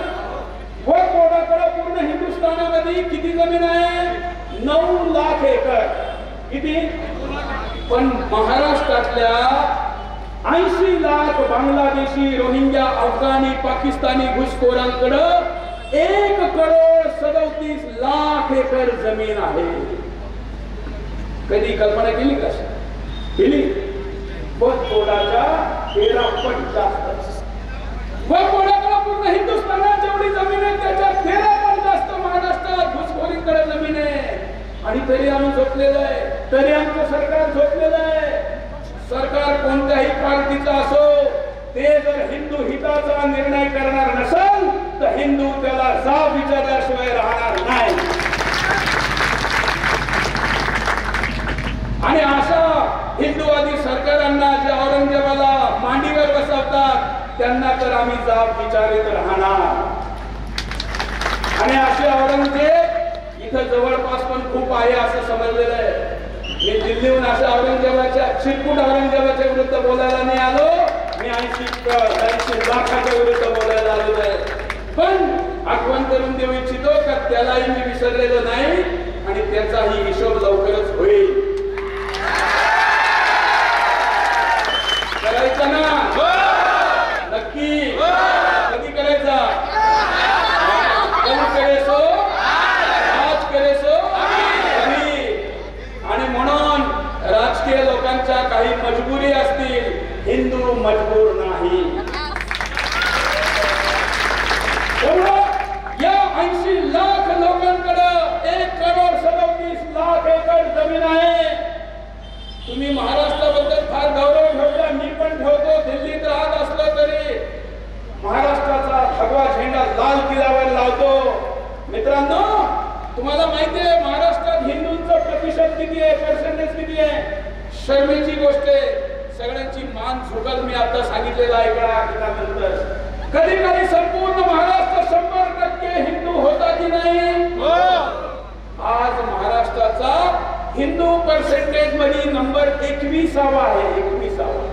वक्फ बोर्डाकडे पूर्ण हिंदुस्थानामध्ये किती जमीन आहे? 9 लाख एकर. किती? पण महाराष्ट्रातल्या 80 लाख बांगलादेशी, रोहिंग्या, अफगाणी, पाकिस्तानी घुसखोरांकडे 1,37,00,000 एकर जमीन आहे. कधी कल्पना केली का? केली? वक्फ बोर्डाच्या 13 पट जास्त. वक्फ बोर्डाकडे पूर्ण हिंदुस्थानात जेवढी जमीन आहे त्याच्या 13 पट जास्त महाराष्ट्रात घुसखोरींकडे जमीन आहे. आणि तरी आम्ही झोपलेलं आहे, तरी आमचं सरकार झोपलेलं आहे. सरकार कोणत्याही पार्टीचा असो, ते जर हिंदू हिताचा निर्णय करणार नसेल तर हिंदू त्याला जाब विचारल्याशिवाय राहणार नाही. आणि अशा हिंदूवादी सरकारांना जे औरंगजेबाला मांडीवर बसवतात त्यांना तर आम्ही जाब विचारित राहणार. आणि असे औरंगजेब इथं जवळपास पण खूप आहे असं समजलेलं आहे. मी दिल्लीहून अशा औरंगजेबाच्या, चिरकुट औरंगजेबाच्या विरुद्ध बोलायला नाही आलो. मी 80 लाखाच्या विरुद्ध बोलायला आलेलो आहे. पण आठवण करून देऊ इच्छितो का त्यालाही मी विसरलेलो नाही आणि त्याचाही हिशोब लवकरच होईल. करायचा ना? नक्की. कधी करायचा? कधी करेसो? आज करेसो? कधी? आणि म्हणून राजकीय लोकांच्या काही मजबुरी असतील, हिंदू मजबूर नाही. या 80 लाख लोकांकडे 1,37,00,000 एकर जमीन आहे. तुम्ही महाराष्ट्राबद्दल फार गौरव ठेवता, मी पण ठेवतो. दिल्लीत राहत असलो तरी महाराष्ट्राचा भगवा झेंडा लाल किल्ल्यावर लावतो. मित्रांनो, तुम्हाला माहिती आहे महाराष्ट्रात हिंदूंचं प्रतिशत किती आहे, पर्सेंटेज किती आहे? शर्मेची गोष्ट आहे. सगळ्यांची मान झुकल. मी आता सांगितलेलं ऐकल्यानंतर कधी कधी संपूर्ण महाराष्ट्र 100% हिंदू होता की नाही? आज महाराष्ट्राचा हिंदू पर्सेंटेज मध्ये नंबर 21वा आहे. 21वा.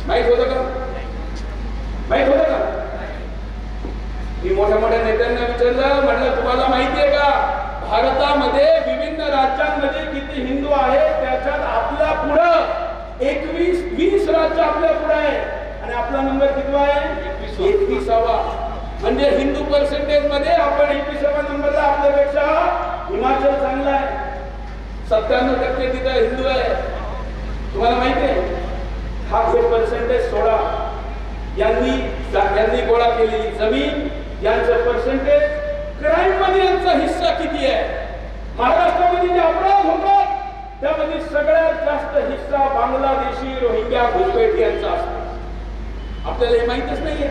माहित होतं का? माहित होतं का? मी मोठ्या मोठ्या नेत्यांना विचारलं, म्हटलं तुम्हाला माहितीये का भारतामध्ये विविध राज्यांमध्ये किती हिंदू आहेत? त्याच्यात आपल्या पुढं 20 राज्य आपल्या पुढे आहे आणि आपला नंबर कितवा आहे? 21वा. म्हणजे हिंदू पर्सेंटेज मध्ये आपण 21व्या नंबरला. आपल्यापेक्षा हिमाचल चांगला आहे. 97% तिथं हिंदू आहे. तुम्हाला माहिती आहे? हा हे पर्सेंटेज सोडा. यांनी गोळा केलेली जमीन, यांचं पर्सेंटेज, क्राईम मध्ये यांचा हिस्सा किती आहे? महाराष्ट्रामध्ये जे अपराध होतात त्यामध्ये सगळ्यात जास्त हिस्सा बांगलादेशी, रोहिंग्या, घुसपैठ यांचा असतो. आपल्याला हे माहितच नाहीये.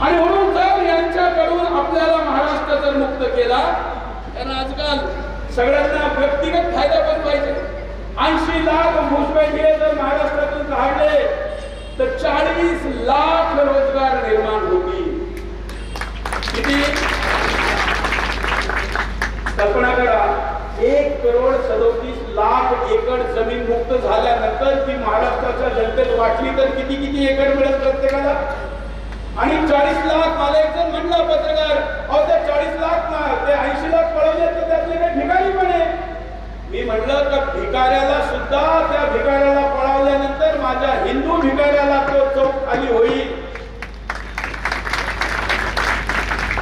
आणि म्हणून जर यांच्याकडून आपल्याला महाराष्ट्र जर मुक्त केला, कारण आजकाल सगळ्यांना व्यक्तिगत फायदा पण पाहिजे. 80 लाख घुसपैठिये जर महाराष्ट्रातून काढले तर 40 लाख रोजगार निर्माण होतील. किती? कल्पना करा. 1,37,00,000 एकर जमीन मुक्त झाल्यानंतर ती महाराष्ट्राच्या जनतेत वाटली तर किती किती एकर मिळत प्रत्येकाला? आणि 40 लाख. मला एक जण म्हणला पत्रकार, अहो त्या 40 लाख ना ते 80 लाख पळवले तर त्यातले काही भिकारी पण आहे. मी म्हटलं तर भिकाऱ्याला सुद्धा, त्या भिकाऱ्याला पळवल्यानंतर माझ्या हिंदू भिकाऱ्याला तो चौक खाली होईल.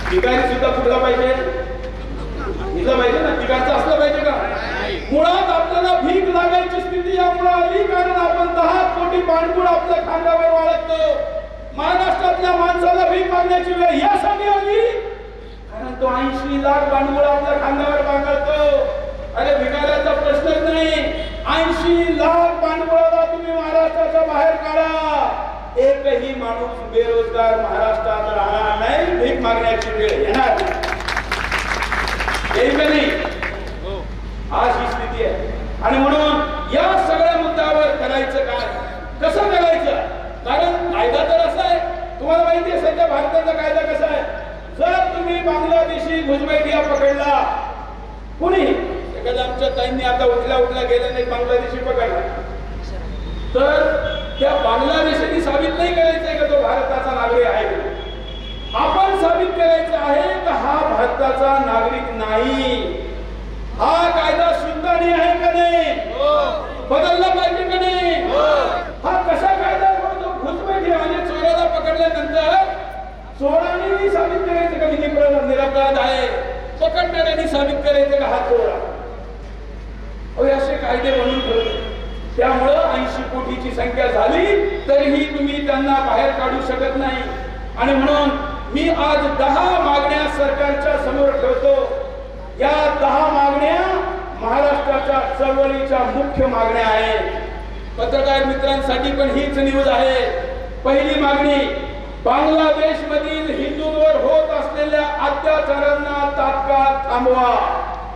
भिकारी सुद्धा कुठला पाहिजे? हिला पाहिजे ना. भिकारचा असलं पाहिजे का? मुळात आपल्याला भीक लागायची स्थिती यामुळे आली कारण आपण 10 कोटी बाणगुळ आपल्या खांद्यावर वाळतो. भीक मागण्याची वेळ यासाठी आली कारण तो 80 लाख भांडवल आपल्या खांद्यावर बांधतो. अरे भिकाऱ्याचा प्रश्नच नाही. 80 लाख भांडवलाला तुम्ही महाराष्ट्राच्या बाहेर काढा, एकही माणूस बेरोजगार महाराष्ट्रात राहणार नाही. भीक मागण्याची वेळ येणार नाही. आज ही स्थिती आहे. आणि म्हणून या सगळ्या मुद्द्यावर करायचं काय, कसं करायचं? कारण कायदा तर असा आहे, तुम्हाला माहिती आहे सध्या भारताचा कायदा कसा आहे. जर तुम्ही बांगलादेशी घुसपैठिया पकडला, कुणी एखाद्या आमच्या ताईंनी आता उठल्या गेल्या नाही बांगलादेशी पकडला, तर त्या बांगलादेशाने साबित नाही करायचंय का तो भारताचा नागरिक आहे. आपण साबित करायचं आहे का हा भारताचा नागरिक नाही. हा कायदा शुद्धानी आहे का नाही, बदलला पाहिजे का नाही. हा कसा कायदा तो घुसपैठिया म्हणजे चोराला पकडल्यानंतर चोरांनी साबित करायचं का निरपराध आहे, पकडणाऱ्यांनी साबित करायचं का हा चोर आहे. असे कायदे बनवून ठेवले. त्यामुळं 80 कोटीची संख्या झाली तरीही तुम्ही त्यांना बाहेर काढू शकत नाही. आणि म्हणून मी आज 10 मागण्या सरकारच्या समोर ठेवतो. या 10 मागण्या महाराष्ट्राच्या चळवळीच्या मुख्य मागण्या आहेत. पत्रकार मित्रांसाठी पण हीच न्यूज आहे. पहिली मागणी, बांगलादेश मधील हिंदूंवर होत असलेल्या अत्याचारांना तात्काळ थांबवा.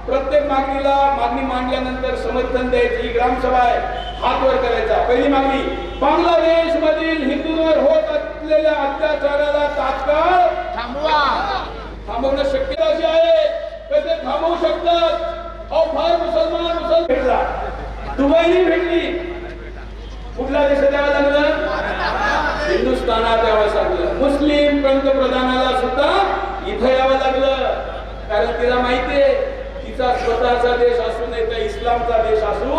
प्रत्येक मागणीला मागणी मांडल्यानंतर समर्थन द्यायची, ग्रामसभा आहे, हात वर करायचा. पहिली मागणी, बांगलादेश मधील हिंदूंवर होत असलेल्या अत्याचाराला तात्काळ थांबवा. थांबवणं शक्य अशी आहे कसे थांबवू शकतात. फार मुसलमान भेटला, दुबईनी भेटली, कुठल्या देशात यावं लागलं, हिंदुस्थानात यावं लागलं. मुस्लिम पंतप्रधानाला सुद्धा इथं यावं लागलं. कारण तिला माहितीये तिचा स्वतःचा देश असू नये तर इस्लामचा देश असू,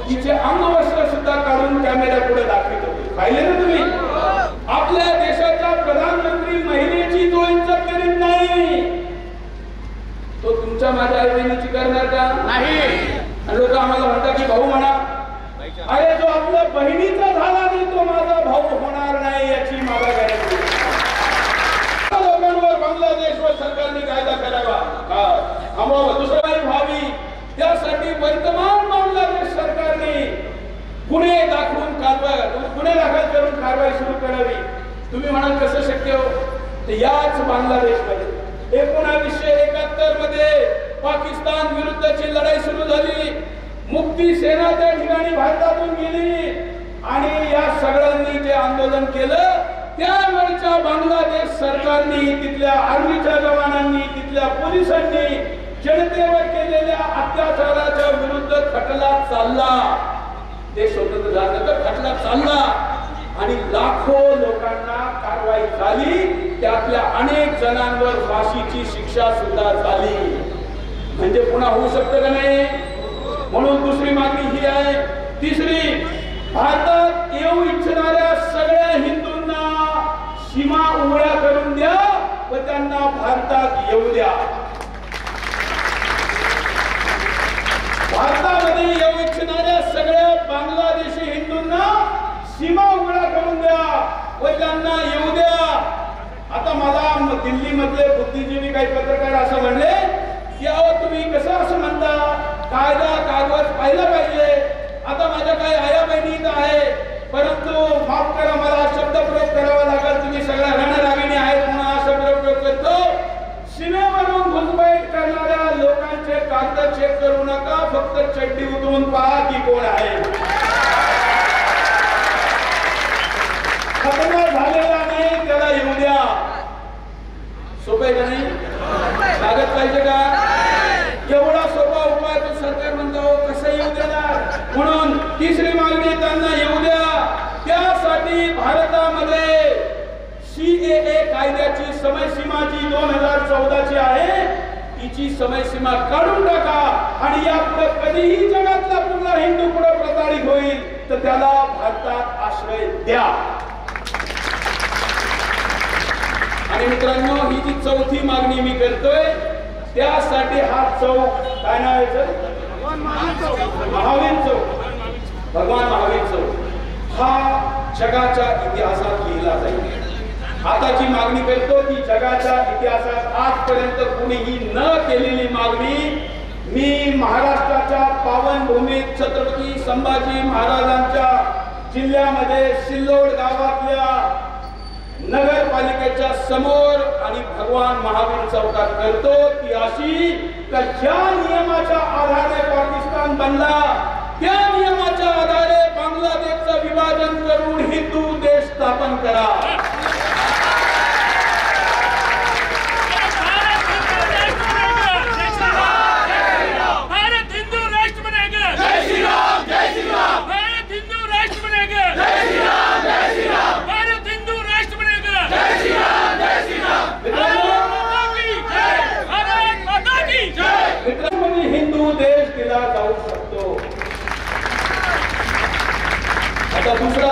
तिचे अंगवस्त्र सुद्धा काढून कॅमेरा पुढे दाखवित होते. पाहिले ना तुम्ही, आपल्या देशाच्या प्रधानमंत्री महिलेची जो इज्जत करीत नाही तो तुमच्या माझ्या आई बहिणीची करणार का नाही. लोक आम्हाला म्हणतात की भाऊ म्हणा. अरे जो आपल्या बहिणीचा झाला नाही तो माझा भाऊ होणार नाही याची मला गॅरंटी. लोकांवर बांगलादेशवर सरकारने कायदा करावा, दुसरी व्हावी, त्यासाठी वर्तमान बांगलादेश सरकारने गुन्हे दाखवून गुन्हे दाखल करून कारवाई सुरू करावी. तुम्ही म्हणाल कसं शक्य हो. याच बांगलादेशमध्ये 1971 मध्ये पाकिस्तान विरुद्धची लढाई सुरू झाली. मुक्ती सेना त्या ठिकाणी भारतातून गेली आणि या सगळ्यांनी जे आंदोलन केलं त्यावेळच्या बांगलादेश सरकारने, तिथल्या आर्मीच्या जवानांनी, तिथल्या पोलिसांनी जनतेवर केलेल्या अत्याचाराच्या विरुद्ध खटला चालला. ते स्वतंत्र झालं तर खटला चालला आणि लाखो लोकांना कारवाई झाली. त्यातल्या अनेक जणांवर फाशीची शिक्षा सुद्धा झाली. म्हणजे पुन्हा होऊ शकतं का नाही. म्हणून दुसरी मागणी ही आहे. तिसरी, भारतात येऊ इच्छिणाऱ्या सगळ्या हिंदूंना सीमा उघड्या करून द्या व त्यांना भारतात येऊ द्या. भारतामध्ये येऊ इच्छिणाऱ्या सगळ्या बांगलादेशी हिंदूंना सीमा उघड्या करून द्या व त्यांना येऊ द्या. आता मला दिल्ली मधले बुद्धिजीवी काही पत्रकार असं म्हणले की अहो तुम्ही कसं असं म्हणता, कायदा कागद पाहिलं पाहिजे. आता माझ्या काही आया बहिणी आहे, परंतु माफ करा मला शब्द प्रयोग करावा लागेल. तुम्ही सगळ्या रणरागिणी आहेत म्हणून हा शब्द प्रयोग करतो. सीमेवरून घुसपैठ करणाऱ्या लोकांचे कागद चेक करू नका, फक्त चड्डी उतरून पहा की कोण आहे. खतमा झालेला नाही त्याला येऊ द्या. सोपं का नाही. कागद पाहिजे का. एवढा सोपा उपाय तो सरकार म्हणतो कसं येऊ देणार. म्हणून तिसरी मागणी त्यांना येऊ द्या. त्यासाठी भारतामध्ये CAA कायद्याची समयसीमा जी 2014ची आहे तिची समयसीमा काढून टाका आणि यापुढे कधीही जगातला कुठला हिंदू पुढे प्रताडित होईल तर त्याला भारतात आश्रय द्या. आणि मित्रांनो, ही जी चौथी मागणी मी करतोय त्यासाठी हा चौक काय नाव आहे, महावीर चौक, भगवान महावीर चौक हा जगाच्या इतिहासात लिहिला जाईल. आता जी मागणी करतो ती जगाच्या इतिहासात आजपर्यंत कुणीही न केलेली मागणी मी महाराष्ट्राच्या पावन भूमीत छत्रपती संभाजी महाराजांच्या जिल्ह्यामध्ये सिल्लोड गावातल्या नगरपालिकेच्या समोर आणि भगवान महावीर चौकात करतो ती अशी का ज्या नियमाच्या आधारे पाकिस्तान बनला त्या नियमाच्या आधारे बांगलादेशचं विभाजन करून हिंदू देश स्थापन करा. हिंदू देश दिला जाऊ शकतो. आता दुसरा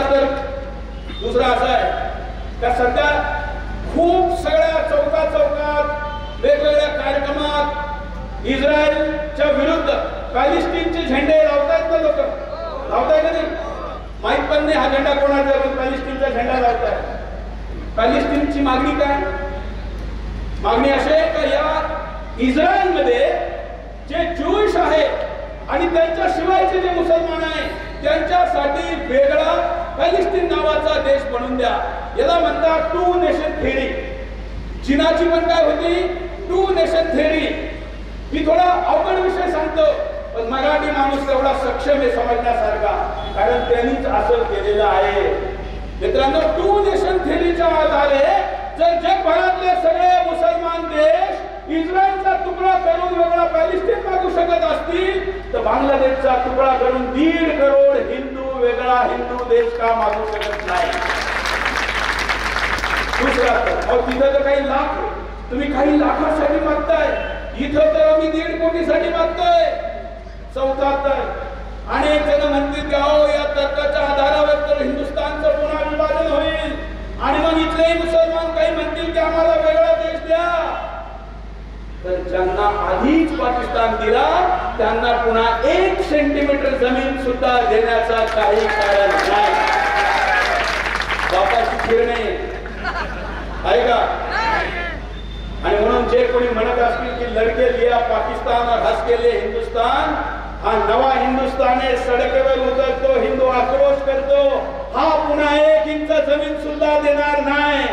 असा आहे का सध्या खूप सगळ्या चौकात वेगवेगळ्या कार्यक्रमात इस्रायलच्या विरुद्ध पॅलेस्टाईनचे झेंडे लावतायत ना लोक, लावताय का नाही माहित पण नाही हा झेंडा कोणाचा, पॅलेस्टाईनचा झेंडा लावताय. पॅलेस्टाईनची मागणी काय? मागणी अशी आहे का या इस्रायलमध्ये जे ज्यूइश आहे आणि त्यांच्या शिवायचे जे मुसलमान आहे त्यांच्यासाठी वेगळा पॅलेस्टाईन नावाचा देश बनवून द्या. याला म्हणतात टू नेशन थेअरी. चीनाची पण काय होती टू नेशन थेअरी. मी थोडा अवघड विषय सांगतो पण मराठी माणूस एवढा सक्षम आहे समजण्यासारखा, कारण त्यांनीच असं केलेलं आहे. मित्रांनो, टू नेशन थेअरीच्या आधारे जर जगभरातले सगळे मुसलमान देश इस्रायलचा तुकडा करून वेगळा पॅलेस्टाईन मागू शकत असतील तर बांगलादेशचा तुकडा करून 1.5 करोड हिंदू वेगळा हिंदू देश का मागू शकत नाही. दुसरा तिथं तर काही लाख, तुम्ही काही लाखासाठी मागताय, इथं तर आम्ही 1.5 कोटीसाठी मागतोय. चौथा तर अनेक जण म्हणतील की अहो या तर्काच्या आधारावर तर हिंदुस्थानचं पुन्हा विभाजन होईल आणि मग इथलेही मुसलमान काही म्हणतील की आम्हाला वेगळा देश द्या. तर ज्यांना आधीच पाकिस्तान दिला त्यांना पुन्हा 1 सेंटीमीटर जमीन सुद्धा देण्याचा काही कारण नाही. बापाची फिरणे आहे का? आणि म्हणून जे कोणी म्हणत असतील की लडके लिया पाकिस्तान और हंस के लिए हिंदुस्तान, हा नवा हिंदुस्तान आहे, सडकेवर उतरतो, हिंदू आक्रोश करतो, हा पुन्हा 1 इंच जमीन सुद्धा देणार नाही.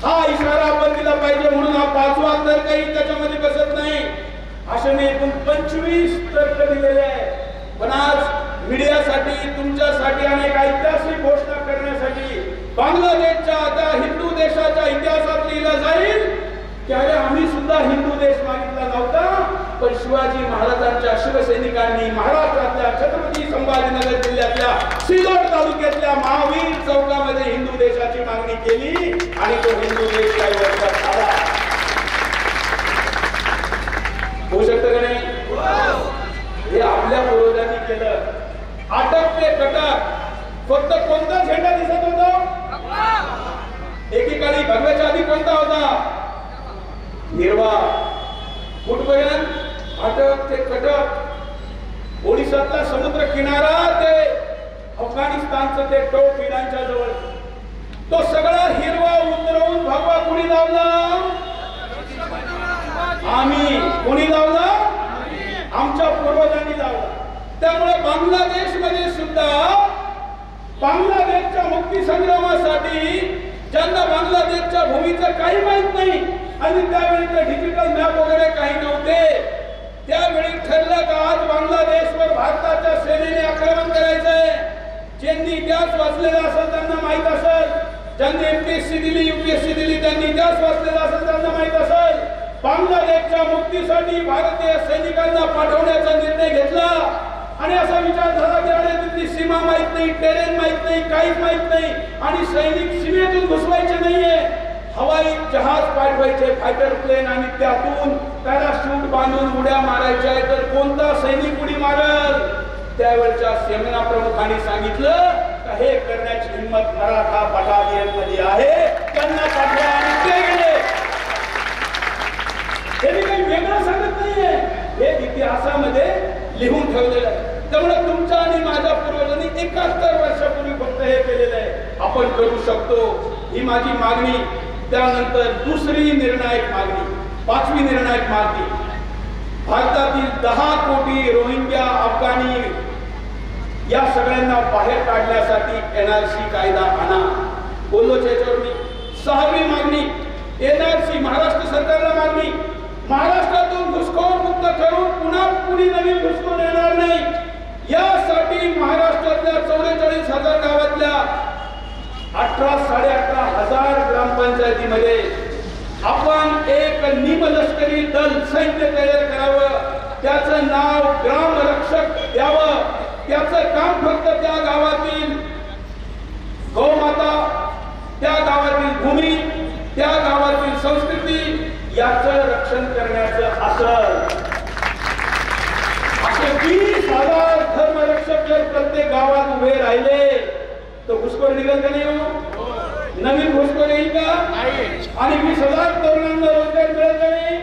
हा इशारा आपण दिला पाहिजे. म्हणून हा 5वा तर्कही त्याच्यामध्ये बसत नाही. असे मी एकूण 25 तर्क दिलेले आहे. पण आज मीडियासाठी तुमच्यासाठी अनेक ऐतिहासिक घोषणा करण्यासाठी बांगलादेशच्या आता हिंदू देशाच्या इतिहासात लिहिलं जाईल की अरे आम्ही सुद्धा हिंदू देश मागितला नव्हता, पण शिवाजी महाराजांच्या शिवसैनिकांनी महाराष्ट्रातल्या छत्रपती संभाजीनगर जिल्ह्यातल्या सिल्लोड तालुक्यातल्या महावीर चौकामध्ये हिंदू देशाची मागणी केली आणि तो हिंदू देश काही वर्षात झाला. होऊ शकतं का नाही? हे आपल्या पूर्वजांनी केलं. अटक ते कटक फक्त कोणता झेंडा दिसत होता? एकेकाळी भगव्याच्या आधी कोणता होता? हिरवा. कुठपर्यंत? अटक ते कटक. ओडिशातला समुद्र किनारा ते अफगाणिस्तानचं ते टोक इराणच्या जवळ, तो सगळा हिरवा उतरवून भगवा कोणी लावला? आम्ही. कोणी लावला? आमच्या पूर्वजांनी लावला. त्यामुळे बांगलादेश मध्ये सुद्धा बांगलादेशच्या मुक्ती संग्रामासाठी ज्यांना बांगलादेशच्या भूमीचं काही माहित नाही आणि त्यावेळी ते डिजिटल मॅप वगैरे काही नव्हते, त्यावेळी ठरलं का आज बांगलादेशवर भारताच्या सेनेने आक्रमण करायचंय. ज्यांनी इतिहास वाचलेला असेल त्यांना माहित असेल, ज्यांनी एमपीएससी दिली यूपीएससी दिली त्यांनी इतिहास वाचलेला असेल त्यांना माहित असेल, बांगलादेशच्या मुक्तीसाठी भारतीय सैनिकांना पाठवण्याचा निर्णय घेतला आणि असा विचार झाला की अरे तिथली सीमा माहित नाही, टेरेन माहित नाही, काहीच माहित नाही आणि सैनिक सीमेतून घुसवायचे नाहीये, हवाई जहाज पाठवायचे फायटर प्लेन आणि त्यातून पॅराशूट बांधून उड्या मारायच्या, तर कोणता सैनिक उडी मारल? त्यावेळच्या सेना प्रमुखांनी सांगितलं का हे करण्याची हिंमत मराठा बटालियन मध्ये आहे, त्यांना पाठवा आणि ते गेले. हे मी काही वेगळं सांगत नाहीये, हे इतिहासामध्ये लिहून ठेवलेलं आहे. त्यामुळे तुमच्या आणि माझ्या पूर्वजांनी 71 वर्षापूर्वी फक्त हे केलेलं आहे. आपण करू शकतो. ही माझी मागणी. त्यानंतर दुसरी निर्णायक मागणी, 5वी निर्णायक मागणी, भारतातील 10 कोटी रोहिंग्या अफगाणी या सगळ्यांना बाहेर काढण्यासाठी NRC कायदा आणा. बोललो त्याच्यावर मी. 6वी मागणी, NRC महाराष्ट्र सरकारला मागणी, महाराष्ट्रातून घुसखोर मुक्त करून पुन्हा कुणी नवीन घुसखोर येणार नाही यासाठी महाराष्ट्रातल्या 44,000 गावातल्या 18,500 ग्रामपंचायतीमध्ये आपण एक निमलष्करी दल सैन्य तयार करावं. त्याचं नाव ग्राम रक्षक द्यावं. त्याचं काम फक्त त्या गावातील गौमाता, त्या गावातील भूमी, त्या गावातील संस्कृती याचं रक्षण करण्याचं असेल. असे 20,000 धर्मरक्षक जर प्रत्येक गावात उभे राहिले तर घुसखोर निघेल का नाही? नवीन घुसखोर येईल का? आणि 20,000 तरुणांना रोजगार मिळेल का नाही?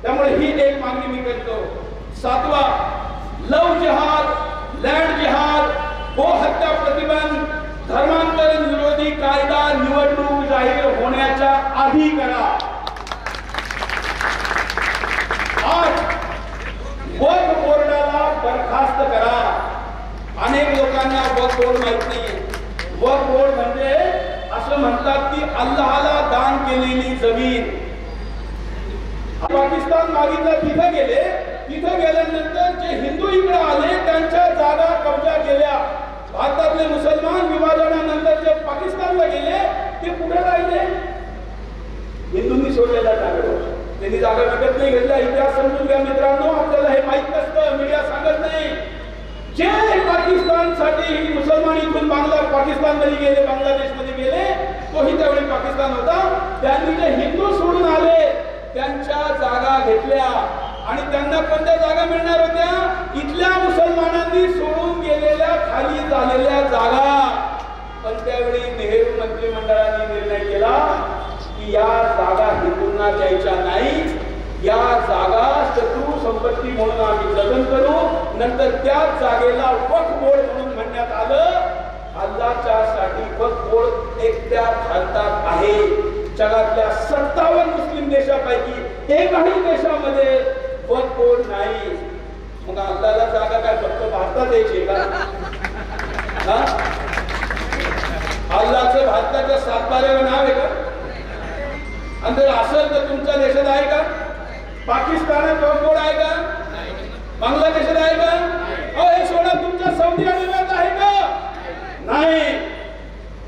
त्यामुळे ही एक मागणी मी करतो. 7वा, लव जिहाद, लँड जिहाद, गो हत्या प्रतिबंध, धर्मांतरण विरोधी कायदा निवडणूक जाहीर होण्याच्या आधी करा. 8, वक्फ बोर्डाला बरखास्त करा. अनेक लोकांना वक्फ बोर्ड माहित नाही. वक्फ बोर्ड म्हणजे असं म्हणतात की अल्लाहला दान केलेली जमीन. पाकिस्तान मागितलं, तिथे गेले. तिथे गेल्यानंतर जे हिंदू इकडे आले त्यांच्या जागा कब्जा केल्या. भारतातले मुसलमान विभाजनानंतर जे पाकिस्तानला गेले ते कुठे राहिले? हिंदूंनी सोडलेल्या जागेवर. त्यांनी जागा विकत नाही घेतल्या. इतिहास समजून घ्या मित्रांनो, आपल्याला हे माहित नसतं, मीडिया सांगत नाही. जे पाकिस्तानसाठी मुसलमान इथून पाकिस्तानमध्ये गेले, बांगलादेशमध्ये गेले, तोही त्यावेळी पाकिस्तान होता. त्यांनी जे हिंदू सोडून आले त्यांच्या जागा घेतल्या आणि त्यांना कोणत्या जागा मिळणार होत्या? इथल्या मुसलमानांनी सोडून गेलेल्या खाली झालेल्या जागा. पण त्यावेळी नेहरू मंत्रिमंडळाने निर्णय केला की या जागा हिंदूंना द्यायच्या नाही. या जागा शत्रू संपत्ती म्हणून आम्ही जतन करू. नंतर त्याच जागेला वक्फ बोर्ड म्हणून म्हणण्यात आलं. अल्लाहच्या साठी वक्फ बोर्ड एकट्या भारतात आहे. जगातल्या 57 मुस्लिम देशापैकी एकही देशामध्ये वक्फ बोर्ड नाही. मग अल्लाहला जागा काय फक्त भारतात द्यायची का? अल्लाहचं भारताच्या 7 बाऱ्यावर नाव आहे का? आणि जर असेल तर तुमच्या देशात आहे का? पाकिस्तानात वक्फ बोर्ड आहे का? बांगलादेशात आहे का? हे सोडा, तुमच्या सौदी अरेबियात आहे का? नाही.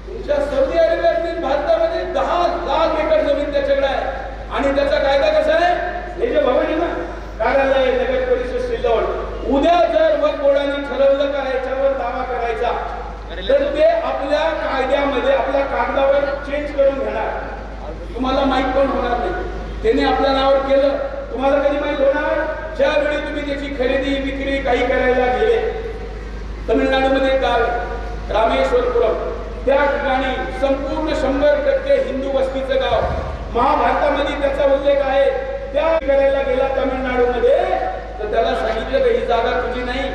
तुमच्या सौदी अरेबियातील भारतामध्ये 10 लाख एकर जमीन त्याच्याकडे आहे. आणि त्याचा कायदा कसा आहे? हे जे भवन आहे ना, कार्यालय, नगर परिषद, सिल्लोड, उद्या जर वक्फ बोर्डाने ठरवलं का याच्यावर दावा करायचा तर ते आपल्या कायद्यामध्ये आपल्या कागदावर चेंज करून घेणार. तुम्हाला माहित पण होणार नाही. त्याने आपल्या नावावर केलं, तुम्हाला कधी माहित होणार? ज्यावेळी तुम्ही त्याची खरेदी विक्री काही करायला गेले. तमिळनाडूमध्ये एक गाव आहे रामेश्वरपुरम. त्या ठिकाणी संपूर्ण 100% हिंदू वस्तीचं गाव. महाभारतामध्ये त्याचा उल्लेख आहे. त्या करायला गेला तमिळनाडूमध्ये तर त्याला सांगितलं की ही जागा तुझी नाही.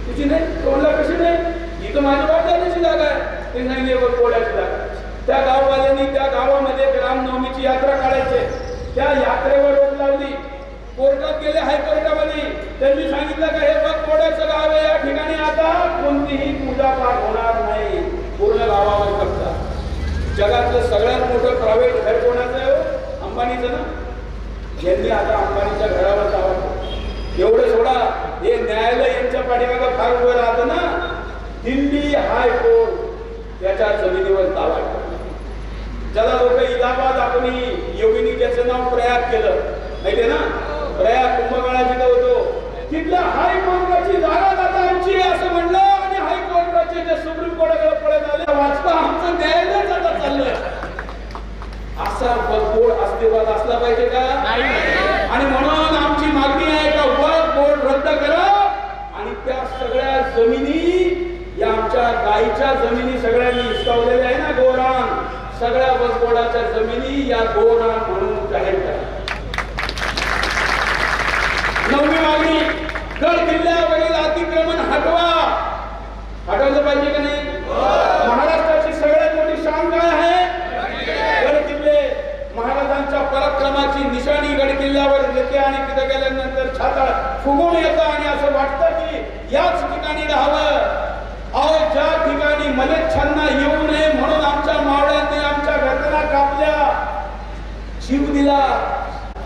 तुझी नाही? कोणला कशी नाही? ही तर माझ्या बापाची जागा आहे. ते सांगितले वक्फ बोर्डाची जागा. त्या गाववाल्यांनी त्या गावामध्ये रामनवमीची यात्रा काढायची. त्या यात्रेवर रोक लावली. कोर्टात गेले, हायकोर्टामध्ये. त्यांनी सांगितलं का हे वक्फ बोर्डाचं गाव आहे, या ठिकाणी आता कोणतीही पूजा पाठ होणार नाही. पूर्ण गावावर कब्जा. जगातलं सगळ्यात मोठं प्रायव्हेट घर कोणाचं आहे? अंबानीचं ना. यांनी आता अंबानीच्या घरावर जावं. एवढं सोडा, हे न्यायालय यांच्या पाठीमागं फार उभं राहतं ना. दिल्ली हायकोर्ट त्याच्या जमिनीवर दावा केला. ज्याला लोक इलाहाबाद आपण योगिनी त्याचं नाव प्रयाग केलं माहितीये ना. प्रयाग कुंभमेळा जिथं होतो तिथल्या हायकोर्टाची जागा आता आमची आहे असं म्हणलं. आणि हायकोर्टाचे जे सुप्रीम कोर्टाकडे पळत आले वाचता आमचं न्यायालयच आता चाललंय. असा वक्फ बोर्ड अस्तित्वात असला पाहिजे का? आणि म्हणून आमची मागणी आहे का वक्फ बोर्ड रद्द करा आणि त्या सगळ्या जमिनी, या आमच्या गाईच्या जमिनी सगळ्यांनी हिसकावलेल्या आहे ना, गोरान, सगळ्या वक्फ बोर्डाच्या जमिनी या गोरान म्हणून जाहीर करा. 9वी मागणी, गड किल्ल्यावरील अतिक्रमण हटवा. हटवलं पाहिजे का नाही? महाराष्ट्राची सगळ्यात विजयाची निशाणी गड किल्ल्यावर येते आणि तिथे गेल्यानंतर छाता फुगून येतं आणि असं वाटतं की याच ठिकाणी राहावं. अहो ज्या ठिकाणी मलेच्छांना येऊ नये म्हणून आमच्या मावळ्यांनी आमच्या गर्दना कापल्या, जीव दिला.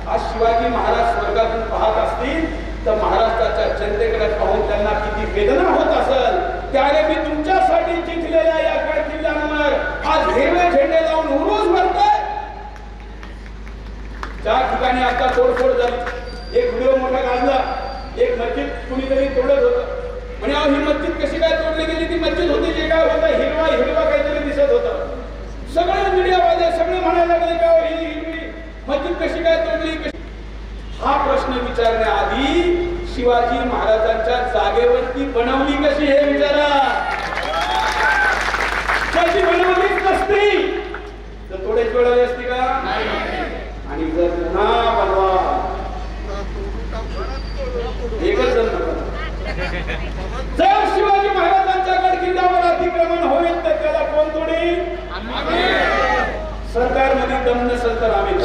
आज शिवाजी महाराज स्वर्गातून पाहत असतील तर महाराष्ट्राच्या जनतेकडे पाहून त्यांना किती वेदना होत असेल. त्याने मी तुमच्यासाठी जिंकलेल्या या गड किल्ल्यांवर आज हिरवे झेंडे लावून उरूस भरतोय. ज्या ठिकाणी आता तोडफोड झाली, एक व्हिडिओ मोठा गाजला, एक मस्जिद कुणीतरी तोडत होतं. म्हणजे ही मस्जिद कशी काय तोडली गेली? ती मस्जिद होती जे काय होतं हिरवा हिरवा काहीतरी दिसत होतं. सगळे मीडियावाले सगळे म्हणायला लागले का ही हिरवी मस्जिद कशी काय तोडली? हा प्रश्न विचारण्याआधी शिवाजी महाराजांच्या जागेवरती बनवली कशी हे विचारा. कशी बनवलीच नसती तर थोडेच वेळ असती का? आणि जर पुन्हा बनवा एकच जण जर शिवाजी महाराजांच्या गड किल्ल्यावर अतिक्रमण होईल तर त्याला कोण तोडील? सरकारमध्ये दम नसेल तर आम्ही.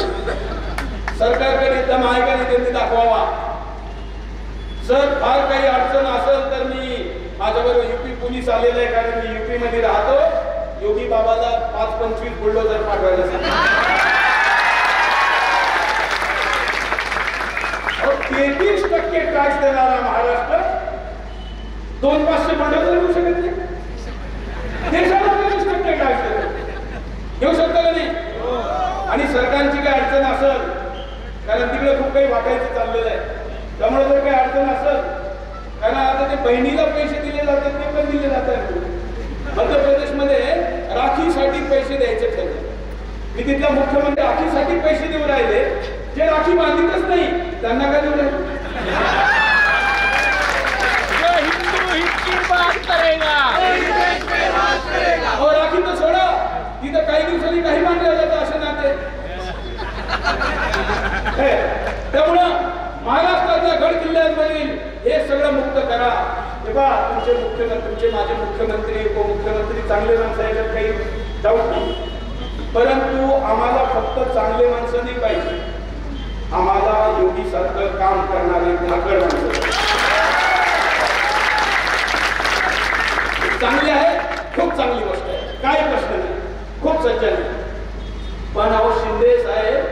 सरकारकडे दम आहे का नाही त्यांनी दाखवावा. जर फार काही अडचण असेल तर मी माझ्याबरोबर युपी पोलीस आलेले आहे, कारण मी युपी मध्ये राहतो. योगी बाबाला 5-25 बुलडोजर पाठवायला सांगितलं. 33% टॅक्स देणारा महाराष्ट्र 200-500 बुलडोजर घेऊ शकत नाही. देशाला 33% टॅक्स देतो, घेऊ शकतो का नाही? आणि सरकारची काही अडचण असेल, कारण तिकडे खूप काही वाटायचं चाललेलं आहे, त्यामुळे जर काही अडचण असेल, कारण आता ते बहिणीला पैसे दिले जातात ते पण दिले जातात. मध्य प्रदेशमध्ये राखीसाठी पैसे द्यायचे ठरले. मी तिथल्या मुख्यमंत्री राखीसाठी पैसे देऊ राहिले, जे राखी बांधितच नाही त्यांना काय देऊ राहिले? राखी तर सोडा, तिथं काही दिवसांनी काही मानलं जातं असे नाते. त्यामुळं महाराष्ट्राच्या गड किल्ल्यांवरील हे सगळं मुक्त करा. तेव्हा तुमचे मुख्यमंत्री, माझे मुख्यमंत्री, उपमुख्यमंत्री चांगले माणसं आहेत, काही डाऊट नाही. परंतु आम्हाला फक्त चांगले माणसं नाही पाहिजे, आम्हाला योगी सारखं काम करणारे धाकड माणसं चांगले आहे. खूप चांगली गोष्ट आहे, काही प्रश्न नाही, खूप सज्जन आहे. पण अहो शिंदे साहेब,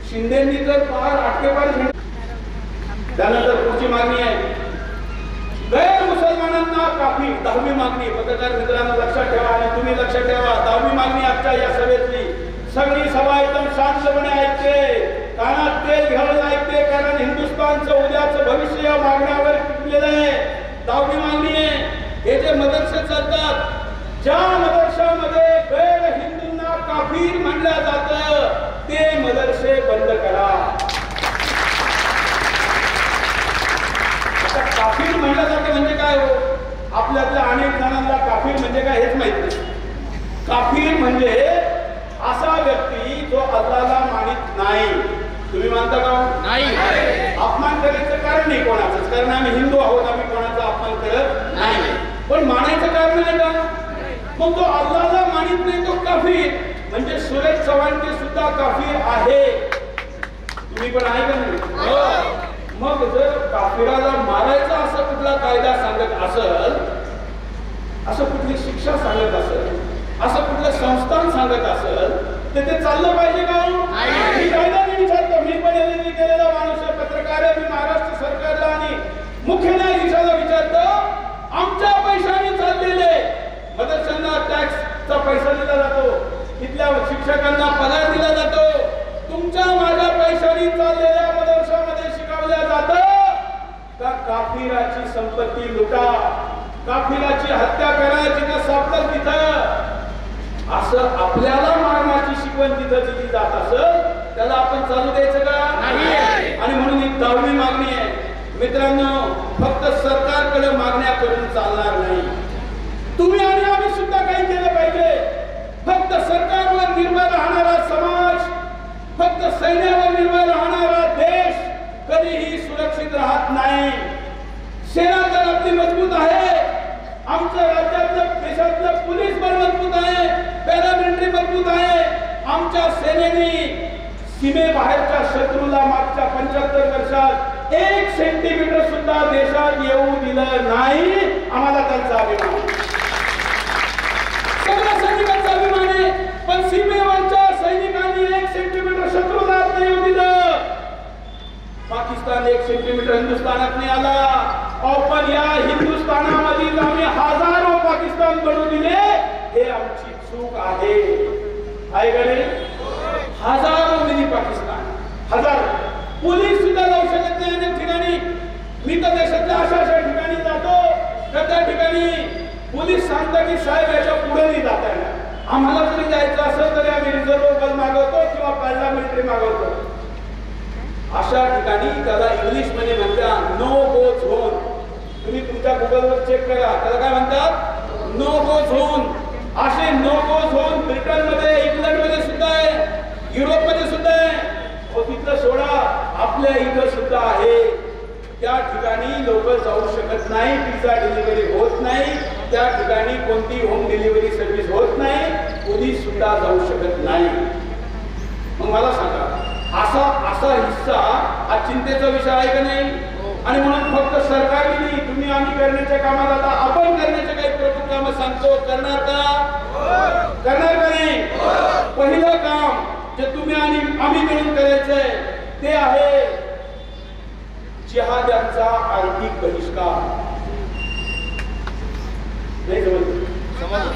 शिंदेंनी तर फार आटकेपार घेतले. त्यानंतर पुढची मागणी आहे गैर मुसलमानांना काफी. 10वी मागणी पत्रकार मित्रांनो लक्षात ठेवा आणि तुम्ही लक्षात ठेवा. 10वी मागणी आजच्या या सभेतली. सगळी सभा एकदम शांतपणे ऐकते, कानात तेल घालून ऐकते, कारण हिंदुस्थानचं उद्याचं भविष्य या मागण्यावर टिकलेलं आहे. 10वी मागणी आहे, हे जे मदरसे चालतात, ज्या मदरशामध्ये गैर हिंदूंना काफीर म्हणलं जातं ते मदरसे बंद करा. आता काफीर म्हणलं जातं म्हणजे काय हो? आपल्यातल्या अनेक जणांना काफीर म्हणजे काय हेच माहित नाही. काफीर म्हणजे असा व्यक्ती जो अल्लाहला मानित नाही. तुम्ही मानता का? नाही. अपमान करायचं कारण नाही कोणाचंच, कारण आम्ही हिंदू आहोत, आम्ही कोणाचा अपमान करत नाही. पण मानायचं कारण आहे का? मग तो अल्लाहला मानित नाही तो काफीर. म्हणजे सुरेश चव्हाणचे सुद्धा काफीर आहे. तुम्ही पण आहे का नाही? मग जर काफिराला मारायचा असा कुठला कायदा सांगत असेल, असं कुठली शिक्षा सांगत असेल, असं कुठलं संस्थान सांगत असेल तर ते चाललं पाहिजे का? मी कायदा नाही विचारतो, मी पण एल केलेला माणूस आहे, पत्रकार आहे. मी महाराष्ट्र सरकारला आणि मुख्य न्यायाधीशाला विचारतो, आमच्या पैशाने चाललेले मदरशांना टॅक्सचा पैसा दिला जातो, तिथल्या शिक्षकांना पगार दिला जातो, तुमच्या माझ्या पैशाने चाललेल्या मदरशामध्ये शिकवल्या जातं का काफिराची संपत्ती लुटा, काफिराची हत्या करायची का सापडल तिथं? असं आपल्याला मारण्याची शिकवण तिथं दिली जात असेल त्याला आपण चालू द्यायचं का? आणि म्हणून ही 10वी मागणी आहे. मित्रांनो, फक्त सरकारकडे मागण्या करून चालणार नाही, तुम्ही आणि आम्ही सुद्धा काही केलं पाहिजे. फक्त सरकारवर निर्भर राहणारा समाज, फक्त सैन्यावर निर्भर राहणारा देश कधीही सुरक्षित राहत नाही. सेना तर आपली मजबूत आहे, आमच्या राज्यातलं देशातलं पोलीस बल मजबूत आहे, पॅरामिलिटरी मजबूत आहे. आमच्या सेनेने सीमेबाहेरच्या शत्रूला मागच्या 75 वर्षात 1 सेंटीमीटर सुद्धा देशात येऊ दिलं नाही. आम्हाला त्यांचा अभिमान, सगळ्या सैनिकांचा अभिमान आहे. पण सीमेवरच्या सैनिकांनी 1 सेंटीमीटर शत्रूला नाही येऊ दिलं. पाकिस्तान 1 सेंटीमीटर हिंदुस्थानात नाही आला. पण या हिंदुस्थानामधील आम्ही हजारो पाकिस्तान बनवून दिले. हे आमची चूक आहे का नाही? हजारो मिनी पाकिस्तान, हजार. पोलीस सुद्धा जाऊ शकत नाही अनेक ठिकाणी. मी तर देशातल्या अशा ठिकाणी जातो तर त्या ठिकाणी पोलीस सांगतात की साहेब याच्या पुढे नाही जाता येणार. आम्हाला जरी जायचं असेल तरी आम्ही रिझर्व्ह बल मागवतो किंवा पॅरामिलिटरी मागवतो. अशा ठिकाणी त्याला इंग्लिश मध्ये म्हणतात नो गो झोन. तुम्ही तुमच्या गुगलवर चेक करा, त्याला काय म्हणतात? नो गो झोन. असे नो गो झोन ब्रिटनमध्ये, इंग्लंडमध्ये सुद्धा आहे, युरोपमध्ये सुद्धा आहे. तिथलं सोडा, आपल्या इथं सुद्धा आहे. त्या ठिकाणी लोक जाऊ शकत नाही. पिझ्झा डिलिव्हरी होत नाही. त्या ठिकाणी कोणती होम डिलिव्हरी सर्व्हिस होत नाही. पोलीस सुद्धा जाऊ शकत नाही. मग मला सांगा, असा हिस्सा हा चिंतेचा विषय आहे का नाही? आणि म्हणून फक्त सरकारने नाही, तुम्ही आम्ही करण्याच्या कामाला आता आपण करण्याचे काही प्रमुख कामं सांगतो. करणार का? करणार का नाही? पहिलं काम जे तुम्ही आणि आम्ही मिळून करायचंय ते आहे जिहाद्यांचा आर्थिक बहिष्कार. नाही समजलं?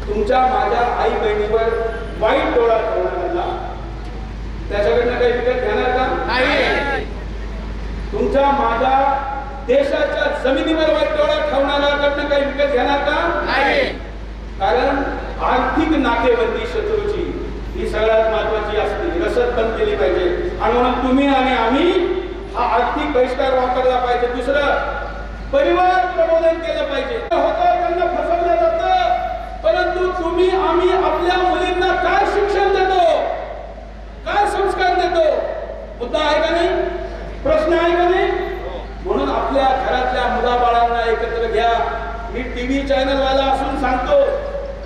तुमच्या माझ्या आई बहिणीवर वाईट डोळा ठेवणाऱ्याला त्याच्याकडनं काही विकत घेणार का? नाही. तुमच्या माझ्या देशाच्या जमिनीवर वाईट डोळा ठेवणाऱ्याकडनं काही विकत घेणार का? नाही. कारण आर्थिक नाकेबंदी शत्रूची ही सगळ्यात महत्वाची असते. रसद बंद केली पाहिजे. आणि म्हणून तुम्ही आणि आम्ही हा आर्थिक बहिष्कार वापरला पाहिजे. दुसरं, परिवार प्रबोधन केलं पाहिजे. होतं त्यांना फसवलं जातं, परंतु तुम्ही आम्ही आपल्या मुलींना काय शिक्षण देतो, काय संस्कार देतो? मुद्दा आहे का नाही? प्रश्न आहे का नाही? म्हणून आपल्या घरातल्या मुलाबाळांना एकत्र घ्या. मी टीव्ही चॅनल वाला असून सांगतो,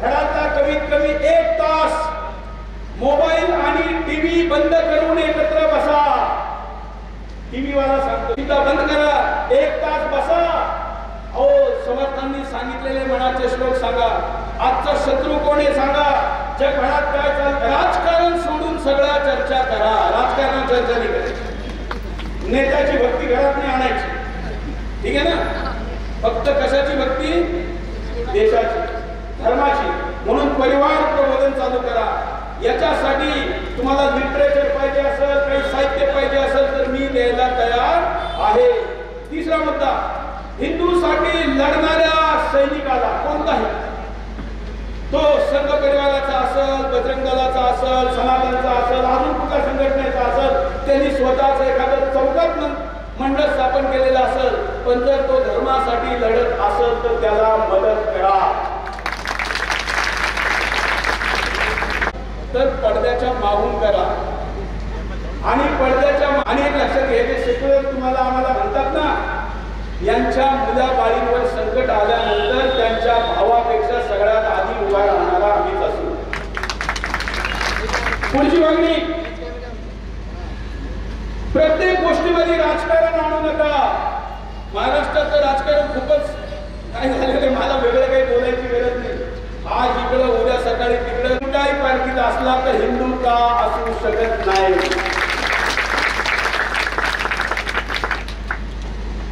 घरातला कमीत कमी 1 तास मोबाईल आणि टीव्ही बंद करून एकत्र बसा. टीव्ही वाला सांगतो तिथं बंद करा, 1 तास बसा. अहो, समर्थांनी सांगितलेले मनाचे श्लोक सांगा. आजचा शत्रू कोण आहे सांगा. जगभरात काय चालतं? राजकारण सोडून सगळ्या चर्चा करा. राजकारण चर्चा नाही करायची. नेत्याची भक्ती घरात नाही आणायची. ठीक आहे ना? फक्त कशाची भक्ती? देशाची, धर्माची. म्हणून परिवार प्रबोधन चालू करा. याच्यासाठी तुम्हाला लिटरेचर पाहिजे असेल, काही साहित्य पाहिजे असेल तर मी द्यायला तयार आहे. तिसरा मुद्दा, हिंदूसाठी लढणाऱ्या सैनिकाला कोणताही, तो संघ परिवाराचा असेल, बजरंग दलाचा असेल, सनातनचा असेल, अजून कुठल्या संघटनेचा असेल, त्यांनी स्वतःच एखादं चौकात मंडळ स्थापन केलेलं असेल, पण जर तो धर्मासाठी लढत असेल तर त्याला मदत करा. तर पडद्याच्या मागून करा. आणि पडद्याच्या आणि एक लक्षात घ्यायचे, सेक्युलर तुम्हाला आम्हाला म्हणतात ना, यांच्या मुलाबाळींवर संकट आल्यानंतर त्यांच्या भावापेक्षा सगळ्यात आधी उभा राहणारा आम्हीच असू. पुढची मागणी, प्रत्येक गोष्टीमध्ये राजकारण आणू नका. महाराष्ट्राचं राजकारण खूपच काय झालेलं आहे, मला वेगळं काही बोलायची गरज नाही. आज इकडं, उद्या सकाळी तिकडं. कुठल्याही पार्टीत असला तर हिंदू का असू शकत नाही.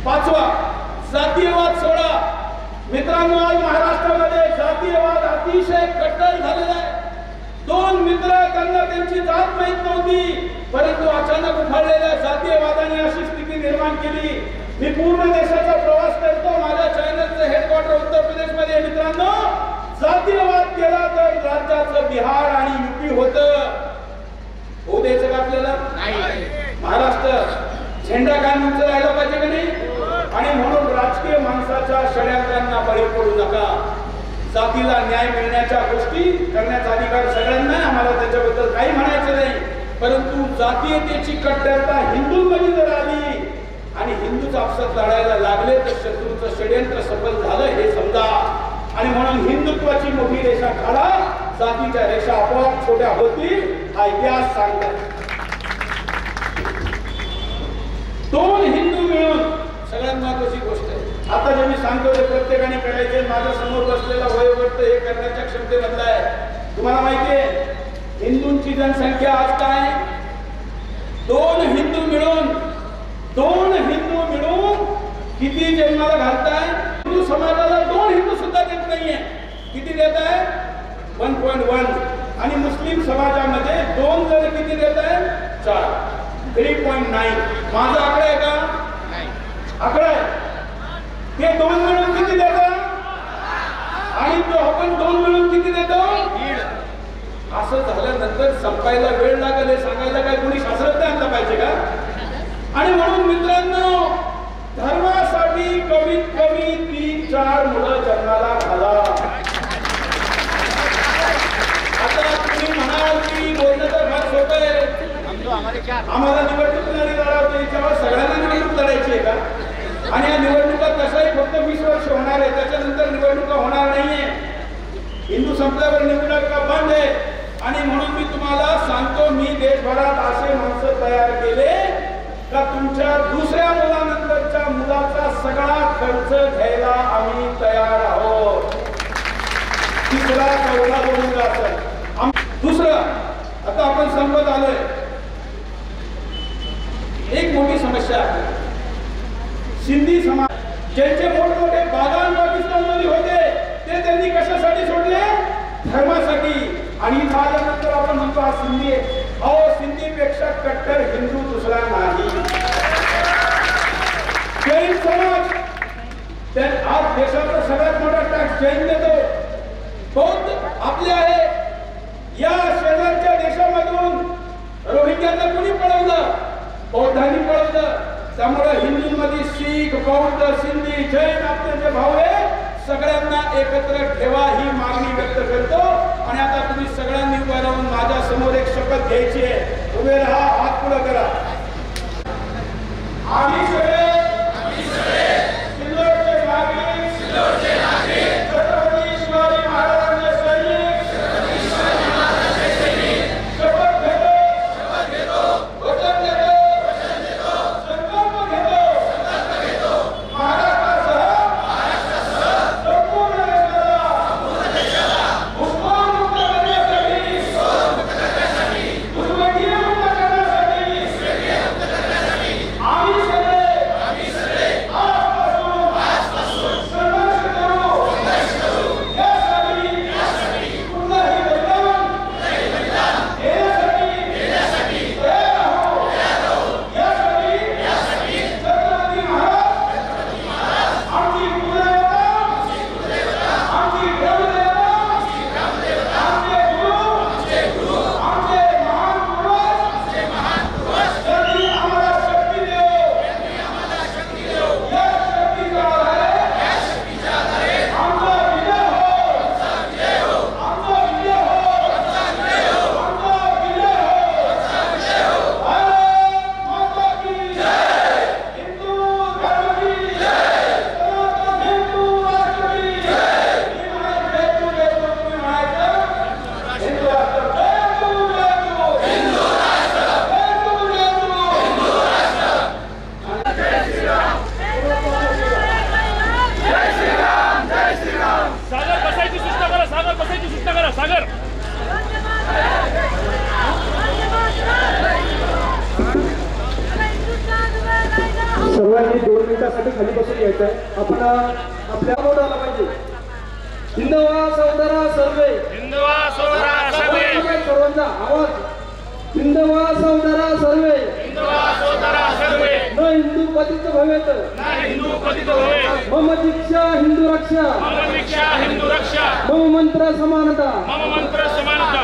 पाचवा, जातीयवाद सोडा. मित्रांनो, आज महाराष्ट्रामध्ये जातीयवाद अतिशय कट्टर झालेला आहे. 2 मित्र, त्यांना त्यांची जात माहित नव्हती, परंतु अचानक उफाळलेल्या जातीयवादाने अशी स्थिती निर्माण केली. मी पूर्ण देशाचा प्रवास करतो. माझ्या चॅनलचं हेडक्वार्टर उत्तर प्रदेशमध्ये. मित्रांनो, जातीयवाद केला तर राज्याचं बिहार आणि युपी होतं. होऊ द्यायचं का आपल्याला? महाराष्ट्र झेंडा काय उंच राहिला पाहिजे का नाही? आणि म्हणून राजकीय माणसाच्या षड्यंत्रांना बळी पडू नका. जातीला न्याय मिळण्याच्या गोष्टी करण्याचा अधिकार सगळ्यांना आहे, आम्हाला त्याच्याबद्दल काही म्हणायचं नाही. परंतु जातीयतेची कट्टरता हिंदूंमध्ये जर आली आणि हिंदूच आपसात लढायला लागले तर शत्रूचं षड्यंत्र सफल झालं हे समजा. आणि म्हणून हिंदुत्वाची मोठी रेषा काढा. जातीच्या रेषा आपोआप छोट्या होतील हा इतिहास सांगतो. दोन हिंदू मिळून सगळ्यात महत्वाची गोष्ट आहे. आता जे मी सांगतो ते प्रत्येकाने करायचे. माझ्या समोर बसलेला वयोवृत्त हे करण्याच्या क्षमतेमधला आहे. तुम्हाला माहिती आहे हिंदूंची जनसंख्या आज काय? दोन हिंदू मिळून किती जन्माला घालताय? हिंदू समाजाला दोन हिंदू सुद्धा देत नाहीये. किती देत आहे? 1.1. आणि मुस्लिम समाजामध्ये दोन जण किती देत आहे? 4. 3.9. माझा आकडा आहे का? आकडा आहे. ते दोन मिळून किती देतात? आणि तो आपण दोन मिळून किती देतो? असं झाल्यानंतर संपायला वेळ लागेल हे सांगायला काय कोणी शास्त्रज्ञ आणला पाहिजे का? आणि म्हणून मित्रांनो धर्मासाठी कमीत कमी 3-4 मुलं जन्माला घाला. आता तुम्ही म्हणाल की बोलणं तर फार सोपं आहे, आम्हाला निवडणूक नाही लढावते, याच्यावर सगळ्यांना निवडणूक लढायची आहे का? आणि या निवडणुका तशाही फक्त 20 वर्ष होणार आहे, त्याच्यानंतर निवडणुका होणार नाहीये. हिंदू संपल्यावर निवडणुका बंद आहे. आणि म्हणून मी तुम्हाला सांगतो मी देशभरात असे माणसं तयार केले का तुमच्या दुसऱ्या मुलानंतरच्या मुलाचा सगळा खर्च घ्यायला आम्ही तयार आहोत. तिसरा चौथा मुलगा असेल. दुसरं आता आपण संपत आलोय. एक मोठी समस्या आहे. सिंधी समाज ज्यांचे मोठमोठे बागान पाकिस्तानमध्ये होते ते त्यांनी कशासाठी सोडले? धर्मासाठी. आणि झाल्यानंतर आपण म्हणतो हा सिंधी आहे. अहो सिंधीपेक्षा कट्टर हिंदू दुसरा नाही. जैन समाज आज देशाचा सगळ्यात मोठा टॅक्स जैन देतो. बौद्ध आपले आहे. या शेजारच्या देशामधून रोहिंग्यांना कोणी पळवलं? बौद्धांनी पळवलं. त्यामुळे हिंदूंमध्ये शीख, बौद्ध, सिंधी, जैन आपले जे भाव आहे सगळ्यांना एकत्र ठेवा ही मागणी व्यक्त करतो. आणि आता तुम्ही सगळ्यांनी उभे राहून माझ्या समोर एक शपथ घ्यायची आहे. उभे राहा, हात पुढे करा. आम्ही सगळे सिल्लोडचे नागरिक छत्रपती शिवाजी महाराजांचे सैनिक शपथ घेतो, वचन देतो, संकल्प घेतो महाराष्ट्रासह संपूर्ण देशाला उस्मानमुक्त करण्यासाठी, उस्मानिया मुक्त करण्यासाठी आम्ही सगळे आजपासून संघर्ष करू. यासाठी कुठलंही बलिदान देण्यासाठी तयार आहोत. यासाठी छत्रपती महाराज आमची कुलदेवता, आमची ग्रामदेवता, आमचे गुरु, आमचे महान पुरुष त्यांनी आम्हाला शक्ती देव. या शक्तीच्या आधारे आमचा विजय हो. आमचा विजय हो. भारत माता की जय. हिंदू धर्म की जय. सनातन हिंदू राष्ट्र की जय. मी म्हणायचं जय तू, तुम्ही म्हणायचं हिंदू राष्ट्र. जय तू, जय तू. हिंदू राष्ट्र. जय तू, जय तू. हिंदू राष्ट्र. सागर बसायची सूचना करा. सागर बसायची सूचना करा. सागर सर्वांनी 2 मिनिटासाठी खाली बसून घ्यायचं आहे. आपण आपल्या बोट आला पाहिजे. हिंदवा सौदरा सर्वे. हिंदवा सोदरा सर्वे. सर्वांचा आवाज. हिंदवा सौदरा सर्वे. हिंदवा सोदरा सर्वे. न हिंदू पतित भवेत. ना हिंदू पतित भवे. मम दीक्षा हिंदू रक्षा. मम दीक्षा हिंदू रक्षा. मम मंत्र समानता. मम मंत्र समानता.